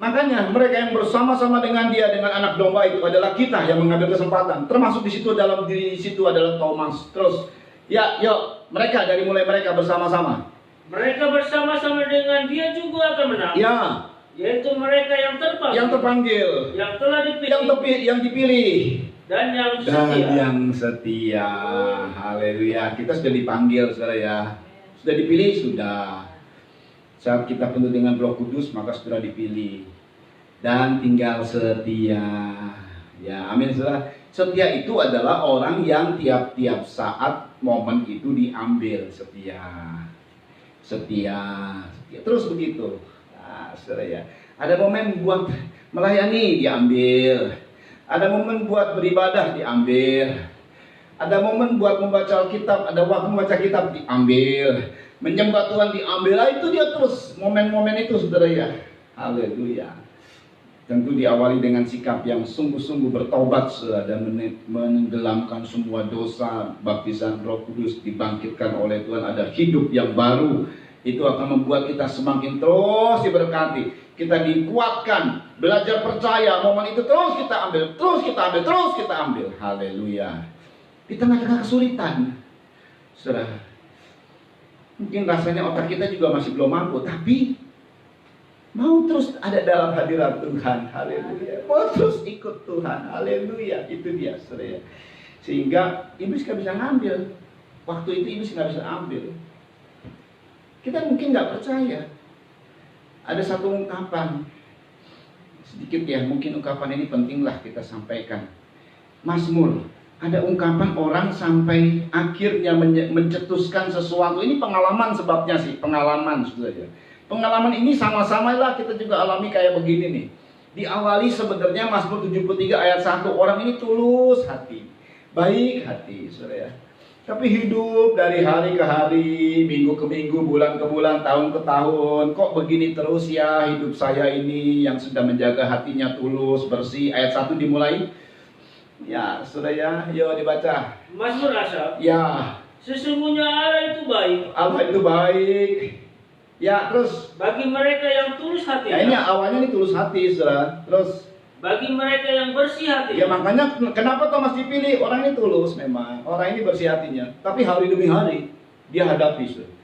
Speaker 1: makanya mereka yang bersama-sama dengan dia, dengan anak domba itu adalah kita yang mengambil kesempatan. Termasuk di situ, dalam diri situ adalah Thomas. Terus, yuk mereka dari mulai mereka bersama-sama.
Speaker 3: Mereka bersama-sama dengan dia juga akan menang.
Speaker 1: Ya.
Speaker 3: Yaitu mereka yang terpanggil, yang telah dipilih,
Speaker 1: yang dipilih,
Speaker 3: dan yang
Speaker 1: setia. Haleluya. Kita sudah dipanggil, saudara ya. Sudah dipilih, sudah. Saat kita penuh dengan Roh Kudus, maka sudah dipilih. Dan tinggal setia. Ya, amin, saudara. Setia itu adalah orang yang tiap-tiap saat momen itu diambil. Setia. Terus begitu. Saudara ya, ada momen buat melayani diambil, ada momen buat beribadah diambil, ada momen buat membaca Alkitab, ada waktu membaca kitab diambil, menyembah Tuhan diambil. Itu dia terus momen-momen itu, saudara ya. Haleluya. Tentu diawali dengan sikap yang sungguh-sungguh bertobat, saudara, dan menenggelamkan semua dosa. Baptisan Roh Kudus dibangkitkan oleh Tuhan, ada hidup yang baru. Itu akan membuat kita semakin terus diberkati. Kita dikuatkan, belajar percaya. Momen itu terus kita ambil, terus kita ambil. Haleluya. Di tengah-tengah kesulitan, saudara, mungkin rasanya otak kita juga masih belum mampu, tapi mau terus ada dalam hadirat Tuhan. Haleluya. Mau terus ikut Tuhan. Haleluya. Itu dia, saudara. Sehingga iblis gak bisa ngambil. Waktu itu iblis gak bisa ambil. Kita mungkin nggak percaya. Ada satu ungkapan, sedikit ya, mungkin ungkapan ini pentinglah kita sampaikan. Mazmur, ada ungkapan orang sampai akhirnya mencetuskan sesuatu. Ini pengalaman sebabnya sih, pengalaman saudara. Pengalaman ini sama-sama lah kita juga alami kayak begini nih. Diawali sebenarnya Mazmur 73 ayat 1, orang ini tulus hati, baik hati, saudara. Tapi hidup dari hari ke hari, minggu ke minggu, bulan ke bulan, tahun ke tahun. Kok begini terus ya hidup saya ini yang sudah menjaga hatinya tulus, bersih. Ayat 1 dimulai. Ya, sudah ya, yuk dibaca.
Speaker 3: Mazmur Asaf.
Speaker 1: Ya.
Speaker 3: Sesungguhnya Allah itu baik.
Speaker 1: Allah itu baik. Ya, terus.
Speaker 3: Bagi mereka yang tulus
Speaker 1: Ya
Speaker 3: hatinya.
Speaker 1: ini awalnya nih tulus hati, saudara. Terus.
Speaker 3: Bagi mereka yang bersih hatinya.
Speaker 1: Ya makanya kenapa Thomas dipilih? Orang ini tulus memang. Orang ini bersih hatinya. Tapi hari demi hari dia hadapi, saudara.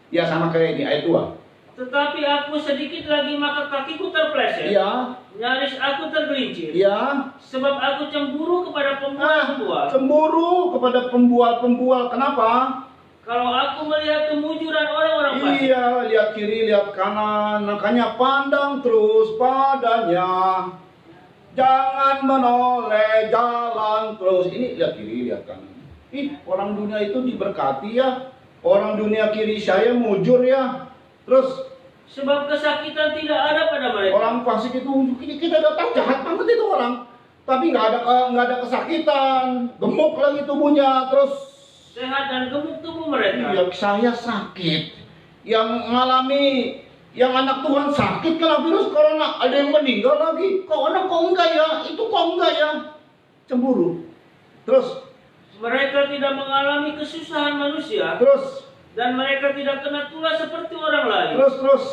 Speaker 1: Ya sama kayak ini ayat 2.
Speaker 3: Tetapi aku sedikit lagi maka kakiku terpleset.
Speaker 1: Iya.
Speaker 3: Nyaris aku tergelincir.
Speaker 1: Iya.
Speaker 3: Sebab aku cemburu kepada pembual-pembual.
Speaker 1: Cemburu kepada pembual-pembual. Kenapa?
Speaker 3: Kalau aku melihat kemujuran orang-orang fasik.
Speaker 1: Iya, lihat kiri, lihat kanan. Makanya pandang terus padanya. Jangan menoleh, jalan terus. Ini lihat kiri, lihat kanan. Orang dunia itu diberkati ya. Orang dunia kiri saya mujur ya. Terus
Speaker 3: Sebab kesakitan tidak ada pada mereka.
Speaker 1: orang fasik itu kita udah tahu jahat banget itu orang. Tapi nggak ada kesakitan, gemuk lagi tubuhnya. Terus
Speaker 3: Sehat dan gemuk tubuh mereka.
Speaker 1: iya, saya sakit. Yang ngalami, yang anak Tuhan sakit kena virus corona, ada yang meninggal lagi. Kok enggak ya? Itu kok enggak ya? Cemburu. Terus
Speaker 3: Mereka tidak mengalami kesusahan manusia.
Speaker 1: Terus
Speaker 3: Dan mereka tidak kena tulah seperti orang lain.
Speaker 1: Terus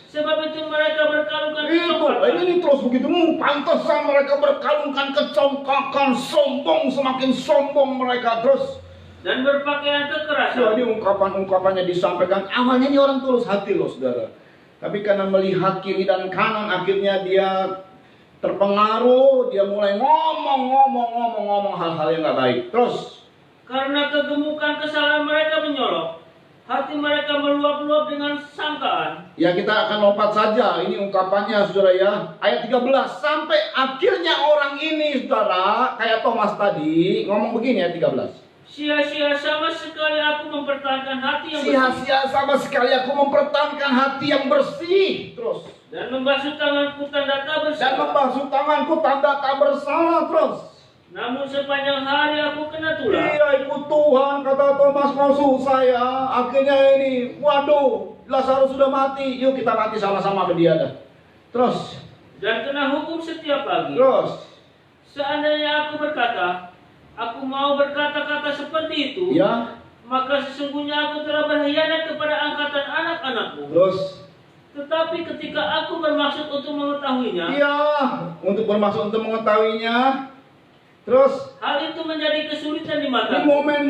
Speaker 3: Sebab itu mereka berkalungkan
Speaker 1: itu,
Speaker 3: kecongkakan.
Speaker 1: ini terus begitu. Pantesan mereka berkalungkan kecongkakan, sombong, semakin sombong mereka. Terus
Speaker 3: Dan berpakaian kekerasan.
Speaker 1: jadi ungkapannya disampaikan. Awalnya ini orang tulus hati loh, saudara. Tapi karena melihat kiri dan kanan, akhirnya dia terpengaruh. Dia mulai ngomong hal-hal yang nggak baik. Terus
Speaker 3: Karena kegemukan kesalahan mereka menyolok, hati mereka meluap-luap dengan sangkaan.
Speaker 1: ya kita akan lompat saja. Ini ungkapannya, saudara ya. Ayat 13. Sampai akhirnya orang ini, saudara, kayak Thomas tadi, ngomong begini ayat 13.
Speaker 3: Sia-sia sama sekali aku mempertahankan hati yang bersih.
Speaker 1: Sia-sia sama sekali aku mempertahankan hati yang bersih. Terus.
Speaker 3: Dan membasuh tanganku tanda tak
Speaker 1: Dan
Speaker 3: bersalah.
Speaker 1: membasuh tanganku tanda tak bersalah. Terus.
Speaker 3: Namun sepanjang hari aku kena tulah.
Speaker 1: Iya, ikut Tuhan, kata Thomas, musuh saya. Akhirnya ini, waduh, Lazarus sudah mati. Yuk kita mati sama-sama sama dia dah. Terus.
Speaker 3: Dan kena hukum setiap pagi.
Speaker 1: Terus.
Speaker 3: Seandainya aku berkata, aku mau berkata-kata seperti itu,
Speaker 1: Ya.
Speaker 3: maka sesungguhnya aku telah berkhianat kepada angkatan anak-anakku.
Speaker 1: Terus.
Speaker 3: Tetapi ketika aku bermaksud untuk mengetahuinya,
Speaker 1: Iya, untuk bermaksud untuk mengetahuinya. Terus.
Speaker 3: hal itu menjadi kesulitan di
Speaker 1: Ini
Speaker 3: mataku.
Speaker 1: momen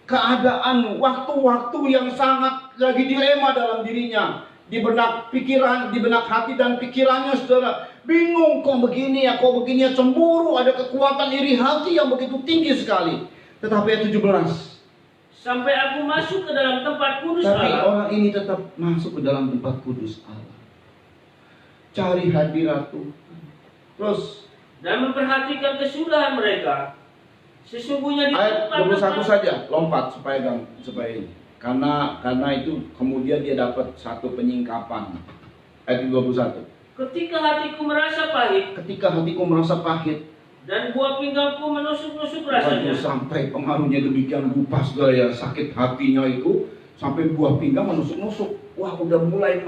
Speaker 1: keadaan, waktu-waktu yang sangat lagi dilema dalam dirinya. Di benak pikiran, di benak hati dan pikirannya, saudara. Bingung, kok begini ya, cemburu. Ada kekuatan iri hati yang begitu tinggi sekali. Tetapi ayat 17.
Speaker 3: Sampai aku masuk ke dalam tempat kudus
Speaker 1: Tapi
Speaker 3: Allah.
Speaker 1: orang ini tetap masuk ke dalam tempat kudus Allah. Cari hadirat Tuhan. Terus
Speaker 3: Dan memperhatikan kesudahan mereka. Sesungguhnya di
Speaker 1: ayat
Speaker 3: tempat
Speaker 1: 21 saja, lompat supaya ini. Karena itu kemudian dia dapat satu penyingkapan. Ayat 21.
Speaker 3: ketika hatiku merasa pahit
Speaker 1: Ketika hatiku merasa pahit,
Speaker 3: dan buah pinggangku menusuk-nusuk
Speaker 1: waduh,
Speaker 3: rasanya,
Speaker 1: sampai pengaruhnya demikian rupa, saudara ya, sakit hatinya itu sampai buah pinggang menusuk-nusuk. Wah, udah mulai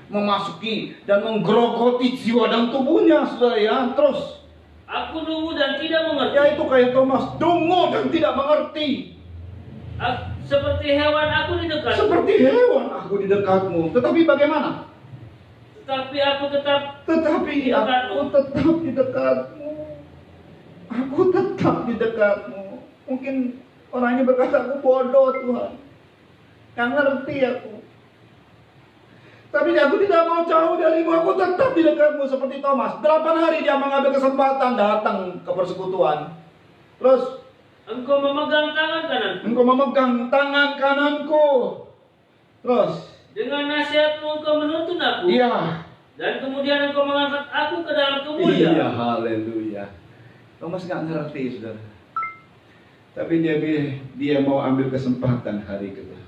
Speaker 1: memasuki dan menggerogoti jiwa dan tubuhnya, saudara ya. Terus
Speaker 3: aku dungu dan tidak mengerti.
Speaker 1: ya itu kayak Thomas, dungu dan tidak mengerti.
Speaker 3: Seperti hewan aku di dekatmu.
Speaker 1: Seperti hewan aku di dekatmu. Tetapi bagaimana?
Speaker 3: Tetapi aku tetap
Speaker 1: Tetapi
Speaker 3: Di dekatmu.
Speaker 1: aku tetap di dekatmu. Aku tetap di dekatmu. Mungkin orang ini berkata, aku bodoh Tuhan. Gak ngerti aku. Tapi aku tidak mau jauh darimu. Aku tetap di dekatmu seperti Thomas. 8 hari dia mengambil kesempatan datang ke persekutuan. Terus
Speaker 3: engkau memegang tangan kananku.
Speaker 1: engkau memegang tangan kananku. Terus
Speaker 3: Dengan nasihatmu engkau menuntun aku.
Speaker 1: iya.
Speaker 3: Dan kemudian engkau mengangkat aku ke dalam
Speaker 1: Iya,
Speaker 3: kemuliaan.
Speaker 1: haleluya. Thomas nggak ngerti, saudara. Tapi dia mau ambil kesempatan hari kedua.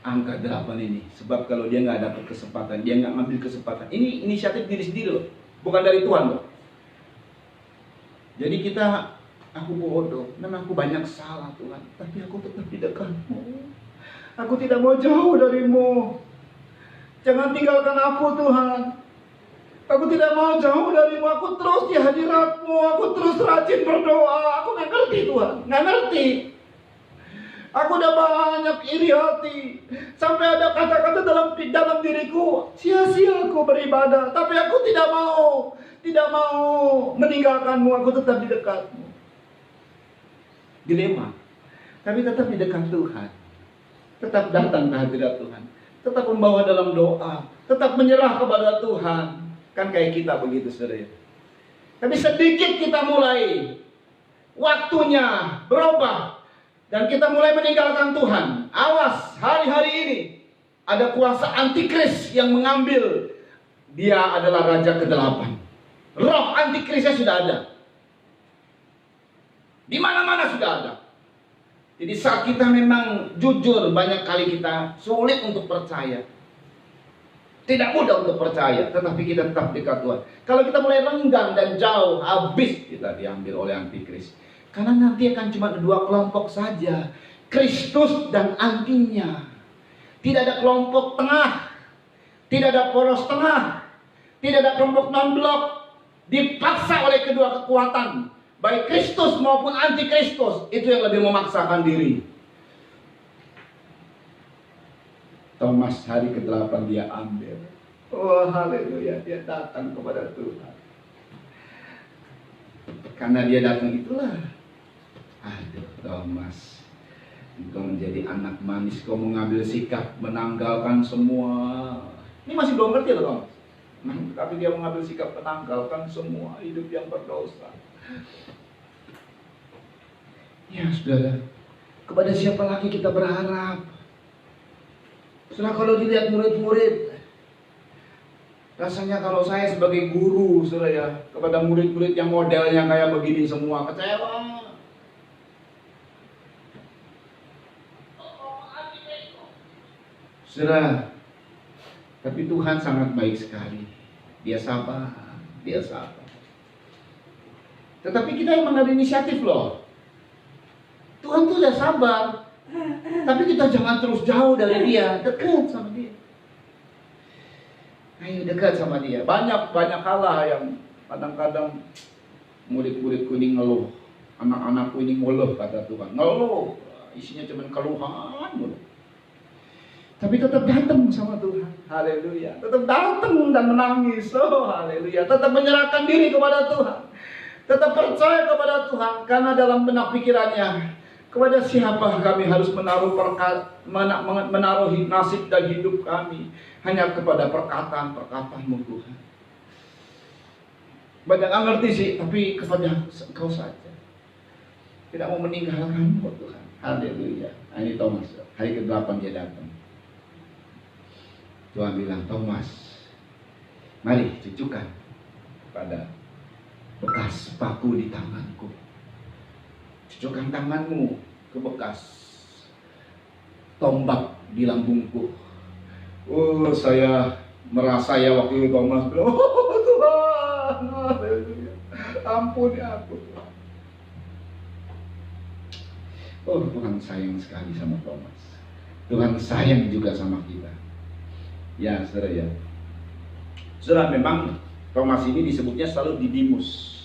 Speaker 1: Angka 8 ini. Sebab kalau dia nggak dapat kesempatan, dia nggak ngambil kesempatan. Ini inisiatif diri sendiri loh. Bukan dari Tuhan loh. Jadi aku bodoh. Dan aku banyak salah Tuhan. Tapi aku tetap di dekatmu. Aku tidak mau jauh darimu. Jangan tinggalkan aku Tuhan. Aku tidak mau jauh darimu. Aku terus di hadiratmu. Aku terus rajin berdoa. Aku nggak ngerti Tuhan. Nggak ngerti. Aku udah banyak iri hati. Sampai ada kata-kata dalam diriku, sia-sia aku beribadah. Tapi aku tidak mau meninggalkanmu. Aku tetap di dekatmu. Dilema. Tapi tetap di dekat Tuhan. Tetap datang ke hadirat Tuhan. Tetap membawa dalam doa. Tetap menyerah kepada Tuhan. Kan kayak kita begitu, saudara. Tapi sedikit kita mulai, waktunya berubah. Dan kita mulai meninggalkan Tuhan. Awas, hari-hari ini ada kuasa antikris yang mengambil. Dia adalah raja ke-8. Roh antikrisnya sudah ada. Di mana-mana sudah ada. Jadi saat kita memang jujur, banyak kali kita sulit untuk percaya. Tidak mudah untuk percaya, tetapi kita tetap dekat Tuhan. Kalau kita mulai renggang dan jauh, habis kita diambil oleh antikris. Karena nanti akan cuma 2 kelompok saja. Kristus dan antinya. Tidak ada kelompok tengah. Tidak ada poros tengah. Tidak ada kelompok non-blok. Dipaksa oleh kedua kekuatan. Baik Kristus maupun antikristus. Itu yang lebih memaksakan diri. Thomas hari ke-8 dia ambil. Oh haleluya, dia datang kepada Tuhan. Karena dia datang itulah. Aduh Thomas, engkau menjadi anak manis, kau mengambil sikap menanggalkan semua. Ini masih belum ngerti loh Thomas. Tapi dia mengambil sikap menanggalkan semua hidup yang berdosa. Ya saudara, kepada siapa lagi kita berharap? Saudara, kalau dilihat murid-murid, rasanya kalau saya sebagai guru, saudara ya, kepada murid-murid yang modelnya kayak begini semua, kecewa. Saudara, tapi Tuhan sangat baik sekali. Dia sabar, dia sabar. Tetapi kita yang mengambil inisiatif loh. Tuhan tuh udah sabar. Tapi kita jangan terus jauh dari dia, dekat sama dia. Ayo dekat sama dia. Banyak hal yang kadang-kadang murid-muridku ini ngeluh, anak-anakku ini ngeluh kata Tuhan. Ngeluh, isinya cuma keluhan mulu. Tapi tetap datang sama Tuhan. Haleluya. Tetap datang dan menangis. Oh haleluya. Tetap menyerahkan diri kepada Tuhan. Tetap percaya kepada Tuhan. Karena dalam benak pikirannya, kepada siapa kami harus menaruh nasib dan hidup kami? Hanya kepada perkataan-perkataan-Mu Tuhan. Banyak yang ngerti sih, tapi kepada Engkau saja. Tidak mau meninggalkan-Mu Tuhan. Haleluya. Nah, ini Thomas. Hari ke-8 dia datang. Tuhan bilang, Thomas, mari tunjukkan pada bekas paku di tanganku. Tunjukkan tanganmu ke bekas tombak di lambungku. Oh, saya merasa ya waktu itu Thomas bilang, oh Tuhan, haleluya. Ampuni aku Tuhan. Oh, Tuhan sayang sekali sama Thomas. Tuhan sayang juga sama kita. Ya, saudara ya. Saudara, memang Thomas ini disebutnya selalu Didimus.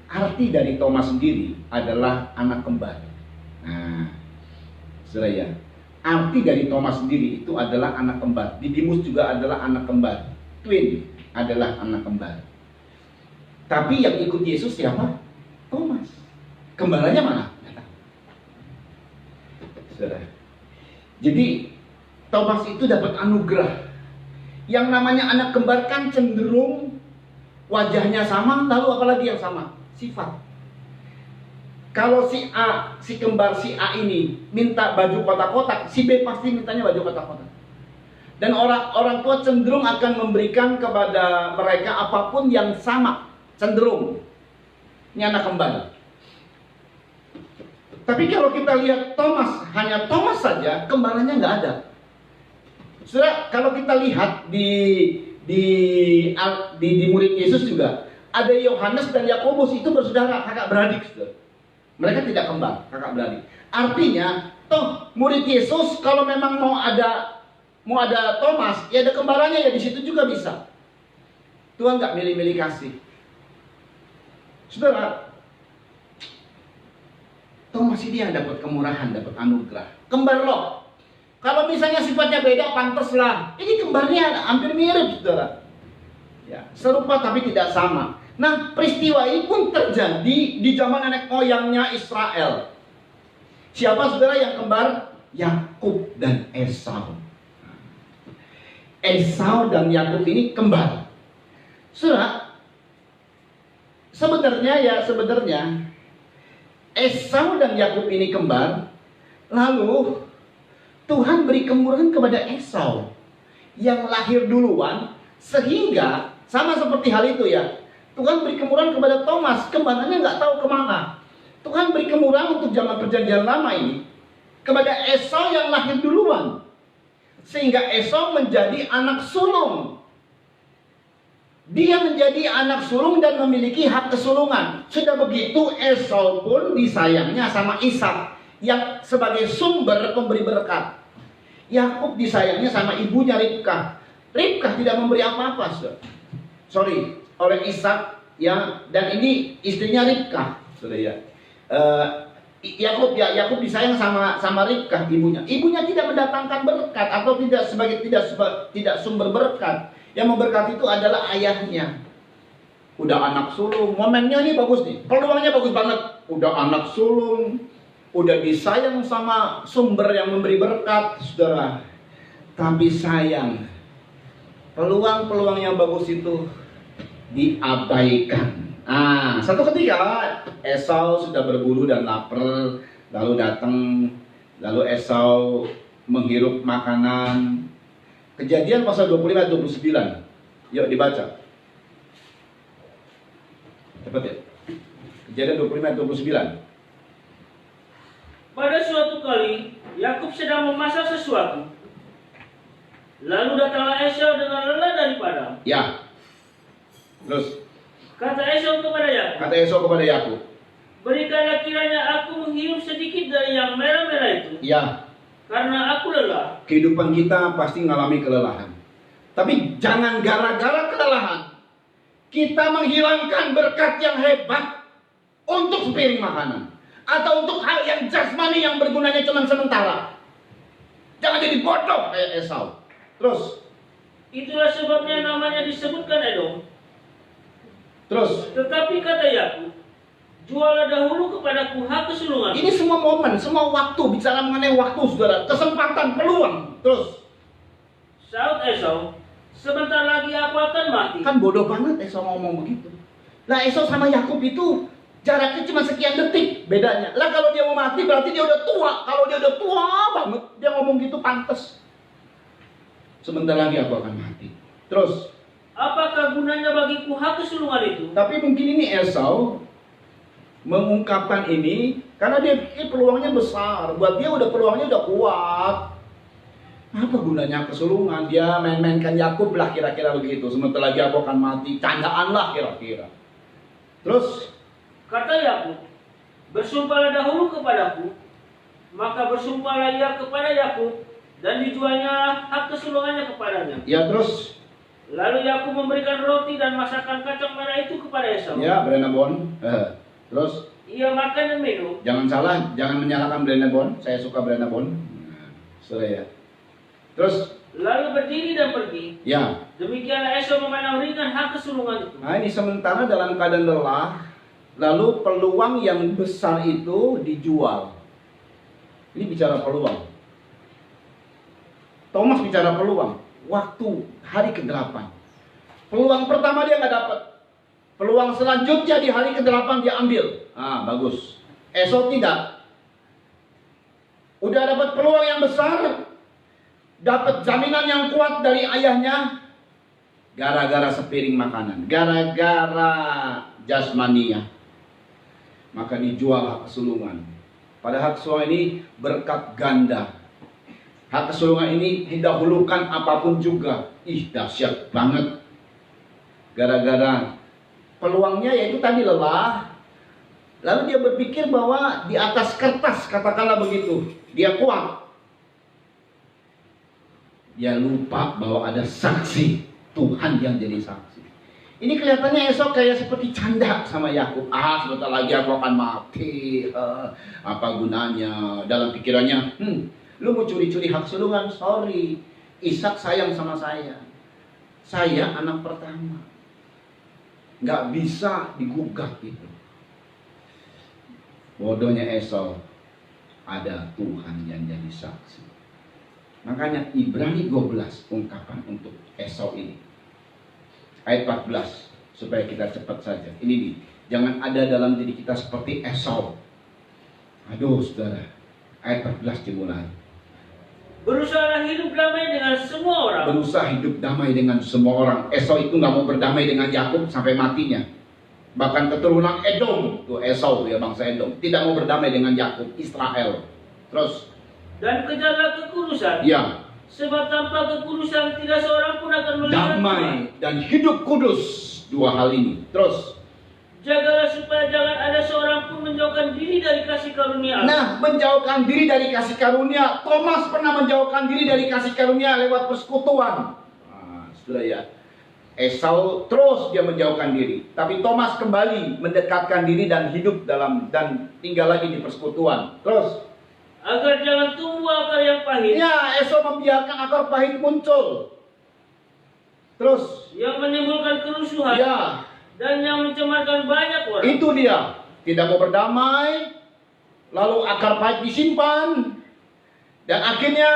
Speaker 1: Arti dari Thomas sendiri adalah anak kembar. Nah, saudara ya. Arti dari Thomas sendiri itu adalah anak kembar. Didimus juga adalah anak kembar. Twin adalah anak kembar. Tapi yang ikut Yesus siapa? Thomas. Kembarannya mana? Saudara. Jadi Thomas itu dapat anugerah. Yang namanya anak kembar kan cenderung wajahnya sama, lalu apalagi yang sama? Sifat. Kalau si A, si kembar si A ini minta baju kotak-kotak, si B pasti mintanya baju kotak-kotak. Dan orang tua cenderung akan memberikan kepada mereka apapun yang sama, cenderung. Ini anak kembar. Tapi kalau kita lihat Thomas, hanya Thomas saja, kembarannya nggak ada. Saudara, kalau kita lihat di murid Yesus juga ada Yohanes dan Yakobus, itu bersaudara, kakak beradik. Saudara. Mereka tidak kembar, kakak beradik. Artinya, toh murid Yesus kalau memang mau ada Thomas, ya ada kembarannya, ya di situ juga bisa. Tuhan nggak milih-milih kasih. Saudara, Thomas pasti dia dapat kemurahan, dapat anugerah. Kembar loh. Kalau misalnya sifatnya beda, pantas lah. Ini kembarnya hampir mirip, saudara. Ya, serupa tapi tidak sama. Nah, peristiwa ini pun terjadi di zaman nenek moyangnya Israel. Siapa saudara yang kembar? Yakub dan Esau. Esau dan Yakub ini kembar. Saudara, sebenarnya Esau dan Yakub ini kembar. Lalu Tuhan beri kemurahan kepada Esau yang lahir duluan, sehingga sama seperti hal itu ya. Tuhan beri kemurahan kepada Thomas, kembarannya nggak tahu kemana. Tuhan beri kemurahan untuk zaman perjanjian lama ini kepada Esau yang lahir duluan, sehingga Esau menjadi anak sulung. Dia menjadi anak sulung dan memiliki hak kesulungan. Sudah begitu Esau pun disayangnya sama Ishak yang sebagai sumber pemberi berkat. Yakub disayangnya sama ibunya Ribkah. Ribkah tidak memberi apa-apa, oleh Ishak ya, dan ini istrinya Ribkah, saudara ya. Yakub disayang sama Ribkah, ibunya. Ibunya tidak mendatangkan berkat atau tidak sumber berkat. Yang memberkati itu adalah ayahnya. Udah anak sulung, momennya ini bagus nih, peluangnya bagus banget. Udah anak sulung, udah disayang sama sumber yang memberi berkat, saudara. Tapi sayang, peluang-peluang yang bagus itu diabaikan. Nah, satu ketika Esau sudah berburu dan lapar, lalu Esau menghirup makanan. Kejadian pasal 25 ayat 29. Yuk dibaca. Cepat ya. Kejadian 25 ayat 29.
Speaker 3: Pada suatu kali Yakub sedang memasak sesuatu. Lalu datanglah Esau dengan lelah dari padang.
Speaker 1: Ya. Terus
Speaker 3: Kata Esau kepada Yakub, berikanlah kiranya aku menghirup sedikit dari yang merah-merah itu.
Speaker 1: Ya.
Speaker 3: Karena aku lelah.
Speaker 1: Kehidupan kita pasti mengalami kelelahan. Tapi jangan gara-gara kelelahan kita menghilangkan berkat yang hebat untuk sepiring makanan atau untuk hal yang jasmani yang bergunanya cuma sementara. Jangan jadi bodoh kayak Esau. Terus,
Speaker 3: itulah sebabnya namanya disebutkan Edom.
Speaker 1: Terus,
Speaker 3: tetapi kata Yakub, jualah dahulu kepadaku hak kesulungan.
Speaker 1: Ini semua momen, semua waktu, bicara mengenai waktu, saudara, kesempatan, peluang. Terus,
Speaker 3: saud Esau, sebentar lagi aku akan mati.
Speaker 1: Kan bodoh banget Esau ngomong begitu. Lah Esau sama Yakub itu jaraknya cuma sekian detik bedanya. Lah kalau dia mau mati berarti dia udah tua. Kalau dia udah tua banget, dia ngomong gitu pantas. Sebentar lagi aku akan mati. Terus,
Speaker 3: apakah gunanya bagiku hak kesulungan itu?
Speaker 1: Tapi mungkin ini Esau mengungkapkan ini karena dia pikir peluangnya besar. Buat dia peluangnya udah kuat. Apa gunanya kesulungan? Dia main-mainkan Yakub lah kira-kira begitu. Sebentar lagi aku akan mati. Candaan lah kira-kira. Terus
Speaker 3: kata Yakub, bersumpahlah dahulu kepadaku. Maka bersumpahlah ia kepada Yakub, dan dijualnya hak kesulungannya kepadanya.
Speaker 1: Ya terus.
Speaker 3: Lalu Yakub memberikan roti dan masakan kacang merah itu kepada Esau.
Speaker 1: Ya, Brenabon. Terus
Speaker 3: ia makan dan minum.
Speaker 1: Jangan salah, jangan menyalahkan Brenabon. Saya suka Brenabon. Ya. Terus
Speaker 3: lalu berdiri dan pergi.
Speaker 1: Ya.
Speaker 3: Demikianlah Esau memandang ringan hak kesulungan itu.
Speaker 1: Nah, ini sementara dalam keadaan lelah, lalu peluang yang besar itu dijual. Ini bicara peluang. Thomas bicara peluang. Waktu hari ke-8. Peluang pertama dia nggak dapat. Peluang selanjutnya di hari ke-8 dia ambil. Ah, bagus. Esau tidak. Udah dapat peluang yang besar, dapat jaminan yang kuat dari ayahnya, gara-gara sepiring makanan, gara-gara jasmania, maka dijual hak kesulungan. Pada hak kesulungan ini berkat ganda. Hak kesulungan ini didahulukan apapun juga. Ih, dahsyat banget. Gara-gara peluangnya yaitu tadi lelah. Lalu dia berpikir bahwa di atas kertas, katakanlah begitu, dia kuat. Dia lupa bahwa ada saksi Tuhan yang jadi saksi. Ini kelihatannya Esau kayak seperti canda sama Yakub. Sebentar lagi aku akan mati. Apa gunanya? Dalam pikirannya, lu mau curi-curi hak sulungan? Sorry, Ishak sayang sama saya. Saya anak pertama. Nggak bisa digugat itu. Bodohnya Esau. Ada Tuhan yang jadi saksi. Makanya Ibrani 12 ungkapan untuk Esau ini. Ayat 14, supaya kita cepat saja. Ini nih, jangan ada dalam diri kita seperti Esau. Aduh saudara, ayat 14 dimulai.
Speaker 3: Berusaha hidup damai dengan semua orang.
Speaker 1: Berusaha hidup damai dengan semua orang. Esau itu nggak mau berdamai dengan Yakub sampai matinya. Bahkan keturunan Edom, tuh Esau ya, bangsa Edom, tidak mau berdamai dengan Yakub, Israel. Terus,
Speaker 3: dan kejarlah kekudusan.
Speaker 1: ya,
Speaker 3: Sebab tanpa kekudusan tidak seorang pun akan melihat
Speaker 1: damai dan hidup kudus, dua hal ini. Terus,
Speaker 3: jagalah supaya jangan ada seorang pun menjauhkan diri dari kasih karunia.
Speaker 1: nah, menjauhkan diri dari kasih karunia. Thomas pernah menjauhkan diri dari kasih karunia lewat persekutuan. Sudah ya. Esau terus dia menjauhkan diri, tapi Thomas kembali mendekatkan diri dan hidup dalam dan tinggal lagi di persekutuan. Terus,
Speaker 3: agar jangan tumbuh akar yang pahit.
Speaker 1: ya, Esau membiarkan akar pahit muncul. Terus,
Speaker 3: yang menimbulkan kerusuhan.
Speaker 1: ya,
Speaker 3: Dan yang mencemarkan banyak orang.
Speaker 1: itu dia, tidak mau berdamai, lalu akar pahit disimpan, dan akhirnya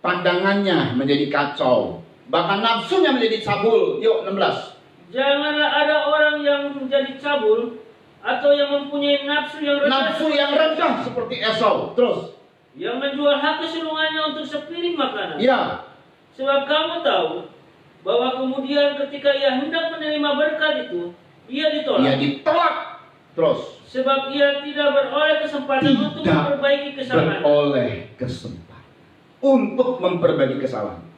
Speaker 1: pandangannya menjadi kacau. Bahkan nafsunya menjadi cabul. Yuk 16.
Speaker 3: Janganlah ada orang yang menjadi cabul atau yang mempunyai nafsu yang rendah.
Speaker 1: Nafsu yang rendah seperti Esau. Terus.
Speaker 3: Yang menjual hak kesulungannya untuk sepiring makanan.
Speaker 1: Ya.
Speaker 3: Sebab kamu tahu bahwa kemudian ketika ia hendak menerima berkat itu, ia ditolak.
Speaker 1: Ia ditolak. Terus.
Speaker 3: Sebab ia tidak beroleh kesempatan untuk memperbaiki kesalahan.
Speaker 1: Beroleh kesempatan untuk memperbaiki kesalahan.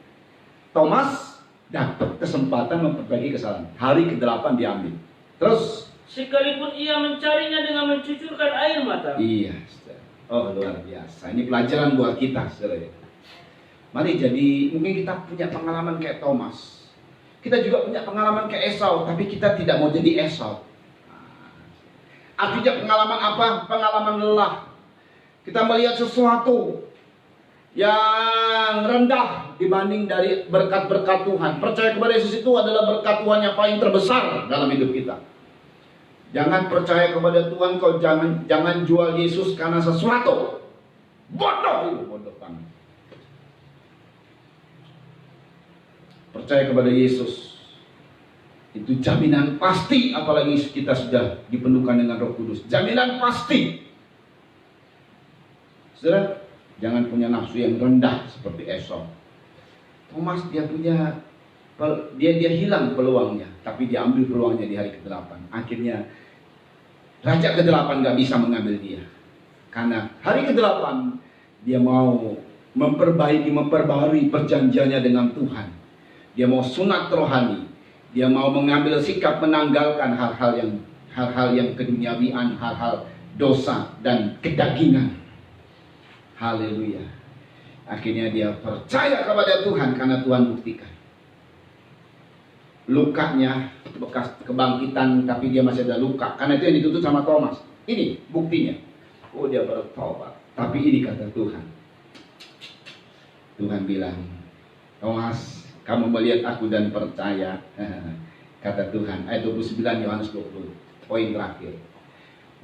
Speaker 1: Thomas dapat kesempatan memperbaiki kesalahan. Hari ke-8 diambil. Terus,
Speaker 3: sekalipun ia mencarinya dengan mencucurkan air mata.
Speaker 1: iya, saudara. Oh, luar biasa. Ini pelajaran buat kita, saudara. Mari jadi, mungkin kita punya pengalaman kayak Thomas. Kita juga punya pengalaman kayak Esau, tapi kita tidak mau jadi Esau. Artinya pengalaman apa? Pengalaman lelah. Kita melihat sesuatu yang rendah dibanding dari berkat-berkat Tuhan. Percaya kepada Yesus itu adalah berkat Tuhan yang paling terbesar dalam hidup kita. Jangan percaya kepada Tuhan, kau jangan jual Yesus karena sesuatu. Bodoh banget. Percaya kepada Yesus itu jaminan pasti, apalagi kita sudah dipenuhkan dengan Roh Kudus. Jaminan pasti. Saudara, jangan punya nafsu yang rendah seperti Esau. Thomas dia hilang peluangnya, tapi dia ambil peluangnya di hari ke-8. Akhirnya raja ke-8 gak bisa mengambil dia. Karena hari ke-8 dia mau memperbarui perjanjiannya dengan Tuhan. Dia mau sunat rohani. Dia mau mengambil sikap menanggalkan hal-hal yang keduniawian, hal-hal dosa dan kedagingan. Haleluya. Akhirnya dia percaya kepada Tuhan karena Tuhan buktikan. Lukanya bekas kebangkitan, tapi dia masih ada luka. Karena itu yang dituntut sama Thomas. Ini buktinya. Oh, dia bertobat. Tapi ini kata Tuhan. Tuhan bilang, Thomas, kamu melihat aku dan percaya. Kata Tuhan. Ayat 29 Yohanes 20. Poin terakhir.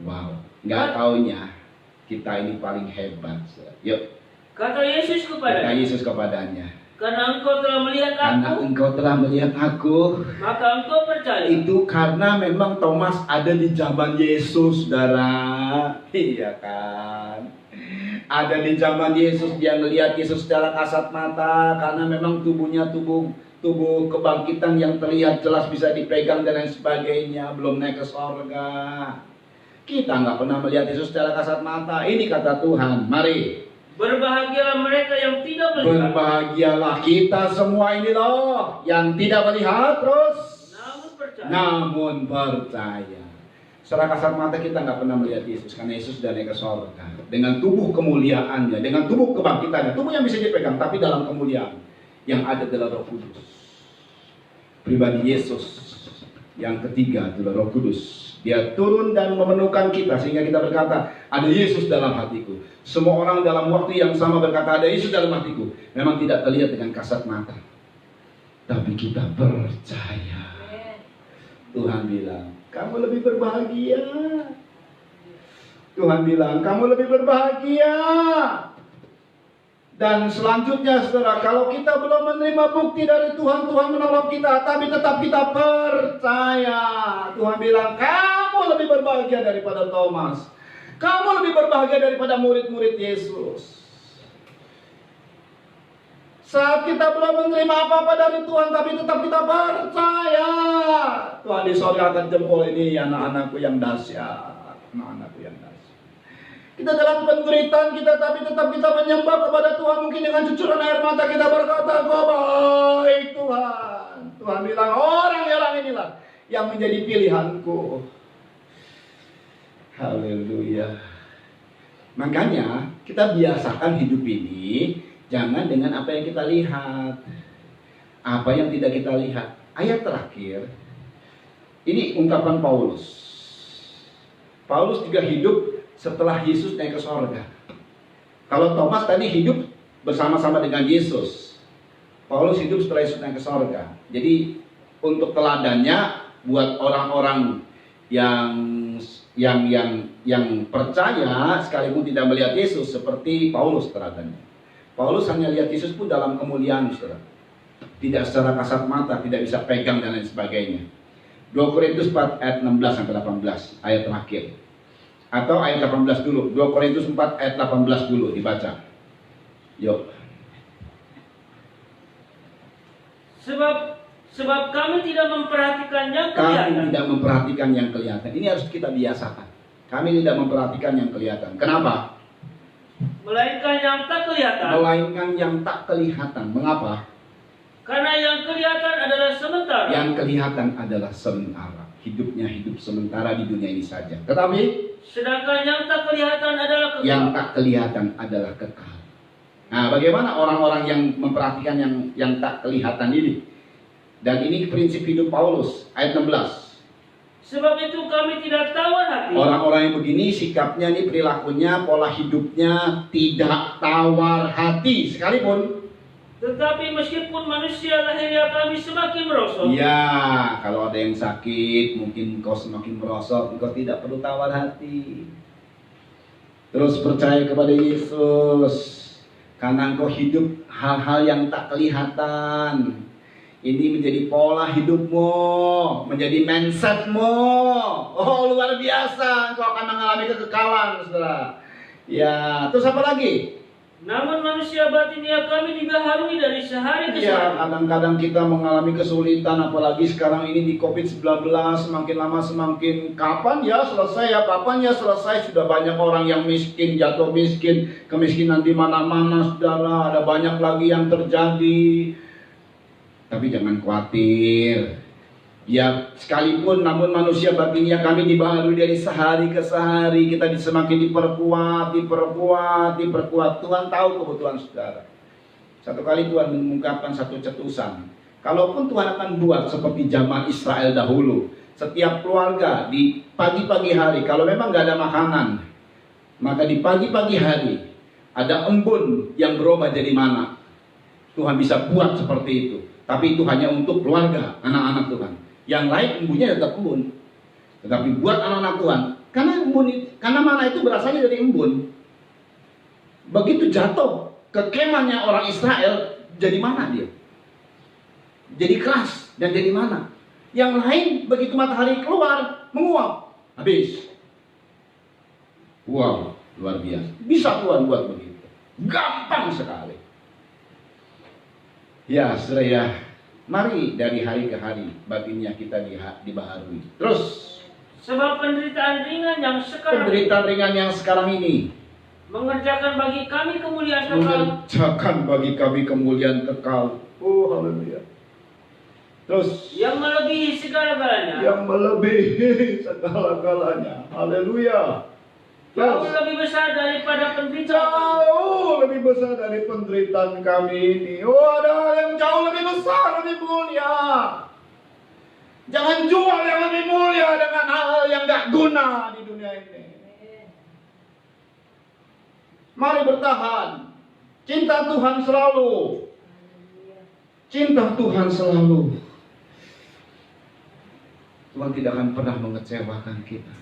Speaker 1: Wow. Nggak taunya kita ini paling hebat. Yuk.
Speaker 3: Kata Yesus
Speaker 1: kepadanya.
Speaker 3: Karena engkau telah melihat aku.
Speaker 1: Karena engkau telah melihat aku.
Speaker 3: Maka engkau percaya.
Speaker 1: Itu karena memang Thomas ada di zaman Yesus, saudara. Iya kan. Ada di zaman Yesus, dia melihat Yesus secara kasat mata. Karena memang tubuhnya tubuh kebangkitan yang terlihat jelas bisa dipegang dan lain sebagainya. Belum naik ke sorga. Kita nggak pernah melihat Yesus secara kasat mata. Ini kata Tuhan. Mari.
Speaker 3: Berbahagialah mereka yang tidak melihat.
Speaker 1: Berbahagialah kita semua ini loh, yang tidak melihat terus namun percaya. Secara kasat mata kita nggak pernah melihat Yesus karena Yesus sudah naik ke sorga dengan tubuh kemuliaannya, dengan tubuh kebangkitannya, tubuh yang bisa dipegang tapi dalam kemuliaan yang ada dalam Roh Kudus. Pribadi Yesus Yang ketiga adalah Roh Kudus. Dia turun dan memenuhkan kita sehingga kita berkata, ada Yesus dalam hatiku. Semua orang dalam waktu yang sama berkata, ada Yesus dalam hatiku. Memang tidak terlihat dengan kasat mata, tapi kita percaya. Tuhan bilang, kamu lebih berbahagia. Tuhan bilang, kamu lebih berbahagia. Dan selanjutnya saudara, kalau kita belum menerima bukti dari Tuhan, Tuhan menolong kita, tapi tetap kita percaya. Tuhan bilang, kamu lebih berbahagia daripada Thomas. Kamu lebih berbahagia daripada murid-murid Yesus. Saat kita belum menerima apa-apa dari Tuhan, tapi tetap kita percaya. Tuhan di sorga akan jempol, ini anak-anakku yang dahsyat. Anak-anakku yang dahsyat. Kita dalam penderitaan kita, tapi tetap kita menyembah kepada Tuhan. Mungkin dengan cucuran air mata kita berkata, kau baik Tuhan. Tuhan bilang, orang-orang inilah yang menjadi pilihanku. Haleluya. Makanya kita biasakan hidup ini jangan dengan apa yang kita lihat, apa yang tidak kita lihat. Ayat terakhir, ini ungkapan Paulus. Paulus juga hidup setelah Yesus naik ke sorga. Kalau Thomas tadi hidup bersama-sama dengan Yesus, Paulus hidup setelah Yesus naik ke sorga. Jadi untuk teladannya buat orang-orang yang percaya sekalipun tidak melihat Yesus, seperti Paulus teladannya. Paulus hanya lihat Yesus pun dalam kemuliaan, saudara. Tidak secara kasat mata, tidak bisa pegang dan lain sebagainya. 2 Korintus 4 ayat 16 sampai 18 ayat terakhir. Atau ayat 18 dulu. 2 Korintus 4 ayat 18 dulu dibaca. Yuk.
Speaker 3: Sebab kami tidak memperhatikan yang kelihatan.
Speaker 1: Kami tidak memperhatikan yang kelihatan. Ini harus kita biasakan. Kami tidak memperhatikan yang kelihatan. Kenapa?
Speaker 3: Melainkan yang tak kelihatan.
Speaker 1: Melainkan yang tak kelihatan. Mengapa?
Speaker 3: Karena yang kelihatan adalah sementara.
Speaker 1: Yang kelihatan adalah sementara. Hidupnya hidup sementara di dunia ini saja. Tetapi
Speaker 3: sedangkan yang tak kelihatan adalah kekal.
Speaker 1: Yang tak kelihatan adalah kekal. Nah, bagaimana orang-orang yang memperhatikan yang tak kelihatan ini? Dan ini prinsip hidup Paulus, ayat 16.
Speaker 3: Sebab itu kami tidak tawar hati.
Speaker 1: Orang-orang yang begini sikapnya, nih perilakunya, pola hidupnya tidak tawar hati sekalipun.
Speaker 3: Tetapi meskipun manusia lahiriah kami semakin merosot.
Speaker 1: Ya, kalau ada yang sakit, mungkin engkau semakin merosot, engkau tidak perlu tawar hati. Terus percaya kepada Yesus, karena engkau hidup hal-hal yang tak kelihatan. Ini menjadi pola hidupmu, menjadi mindsetmu. Oh, luar biasa, engkau akan mengalami kekekalan, saudara. Ya, terus apa lagi?
Speaker 3: Namun manusia batinia kami dibaharui dari sehari ke
Speaker 1: Ya,
Speaker 3: sehari.
Speaker 1: kadang-kadang kita mengalami kesulitan, apalagi sekarang ini di COVID-19, semakin lama semakin kapan ya selesai. Sudah banyak orang yang miskin, jatuh miskin, kemiskinan di mana-mana, saudara. Ada banyak lagi yang terjadi. Tapi jangan khawatir. Ya, sekalipun namun manusia batinia kami dibaharui dari sehari ke sehari. Kita semakin diperkuat. Tuhan tahu kebutuhan saudara. Satu kali Tuhan mengungkapkan satu cetusan. Kalaupun Tuhan akan buat seperti zaman Israel dahulu, setiap keluarga di pagi-pagi hari, kalau memang gak ada makanan, maka di pagi-pagi hari ada embun yang berubah jadi mana. Tuhan bisa buat seperti itu. Tapi itu hanya untuk keluarga, anak-anak Tuhan. Yang lain embunnya tetap embun. Tetapi buat anak-anak Tuhan, karena mana itu berasalnya dari embun. Begitu jatuh ke kemahnya orang Israel, jadi mana dia? Jadi keras dan jadi mana? Yang lain begitu matahari keluar, menguap, habis. Wow, luar biasa. Bisa Tuhan buat begitu. Gampang sekali. Ya, saudara ya, mari dari hari ke hari batinnya kita dibaharui. Terus,
Speaker 3: Sebab penderitaan ringan yang sekarang
Speaker 1: ini
Speaker 3: mengerjakan bagi kami kemuliaan
Speaker 1: kekal. Oh, haleluya. Terus,
Speaker 3: yang melebihi segala-galanya.
Speaker 1: Haleluya.
Speaker 3: Jauh lebih besar daripada penderitaan.
Speaker 1: Jauh lebih besar dari penderitaan kami ini. Oh, ada hal yang jauh lebih besar, lebih mulia. Jangan jual yang lebih mulia dengan hal yang gak guna di dunia ini. Mari bertahan. Cinta Tuhan selalu. Cinta Tuhan selalu. Tuhan tidak akan pernah mengecewakan kita.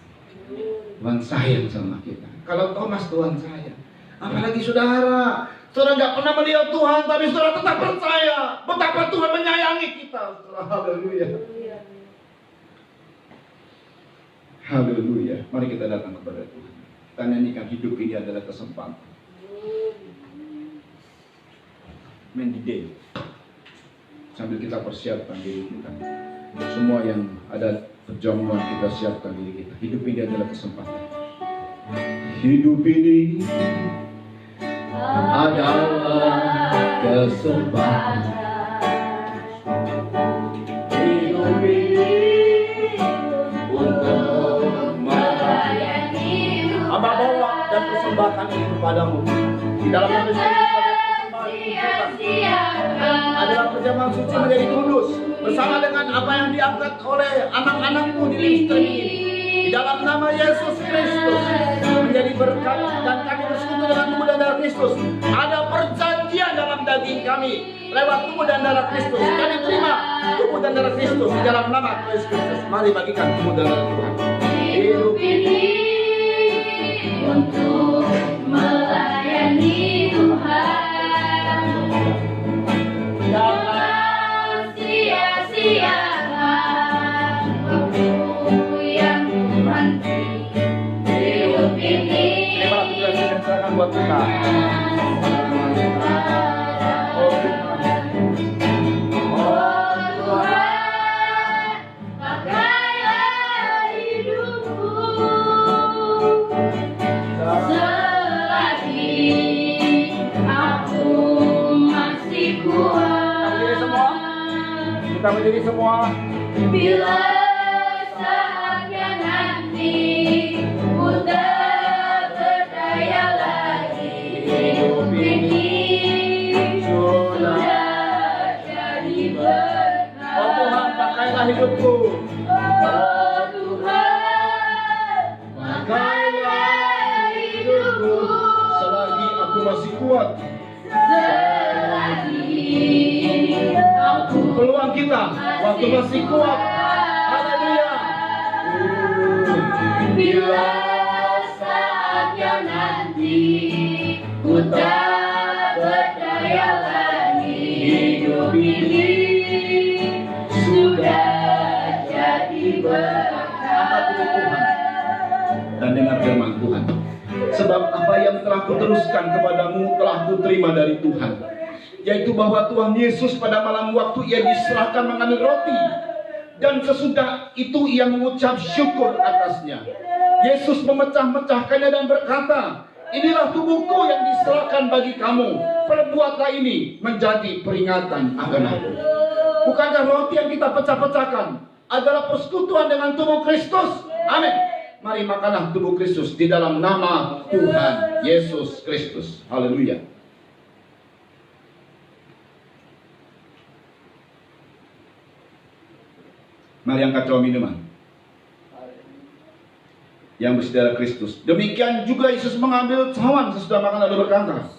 Speaker 1: Tuhan sayang sama kita. Kalau Thomas, Tuhan sayang. Apalagi saudara. Saudara nggak pernah melihat Tuhan, tapi saudara tetap percaya betapa Tuhan menyayangi kita. Haleluya. Haleluya. Mari kita datang kepada Tuhan. Kita nyanyikan hidup ini adalah kesempatan. Mendidih. Sambil kita persiapkan diri kita. Semua yang ada perjamuan kita siapkan diri kita. Hidup ini adalah kesempatan. Hidup ini adalah kesempatan. Hidup ini untuk melayani. Hamba bawa dan persembahkan ini kepadamu. Di dalam nama Yesus adalah perjamuan suci menjadi kudus bersama dengan apa yang diangkat oleh anak-anakmu di listrik ini. Di dalam nama Yesus Kristus menjadi berkat dan kami bersekutu dengan tubuh dan darah Kristus. Ada perjanjian dalam daging kami lewat tubuh dan darah Kristus. Kami terima tubuh dan darah Kristus di dalam nama Yesus Kristus. Mari bagikan tubuh dan darah Tuhan. Hidup ini
Speaker 2: untuk melayani Tuhan. Jangan sia-siakan waktu yang nanti. Hidup ini
Speaker 1: terimalah tugas yang diserahkan buat kita. Oh
Speaker 2: Tuhan, pakailah hidupku selagi aku masih kuat.
Speaker 1: Kita berdiri semua.
Speaker 2: Bila saatnya nanti ku tak berdaya lagi, hidup ini sudah jadi berkah.
Speaker 1: Oh Tuhan, pakailah hidupku.
Speaker 2: Oh Tuhan, pakailah hidupku
Speaker 1: Selagi aku masih kuat.
Speaker 2: selagi aku
Speaker 1: Peluang kita waktu masih kuat. Haleluya.
Speaker 2: bila saatnya nanti ku tak berdaya lagi, hidup ini sudah jadi berkah.
Speaker 1: Dan dengar firman Tuhan. Sebab apa yang telah kuteruskan kepadamu telah kuterima dari Tuhan, yaitu bahwa Tuhan Yesus pada malam waktu ia diserahkan mengambil roti, dan sesudah itu ia mengucap syukur atasnya. Yesus memecah-mecahkannya dan berkata, inilah tubuhku yang diserahkan bagi kamu. Perbuatlah ini menjadi peringatan akan aku. Bukankah roti yang kita pecah-pecahkan adalah persekutuan dengan tubuh Kristus? Amin. Mari makanlah tubuh Kristus di dalam nama Tuhan Yesus Kristus. Haleluya. Mari angkat cawan minuman yang bersedia Kristus. Demikian juga Yesus mengambil cawan sesudah makan lalu berkata,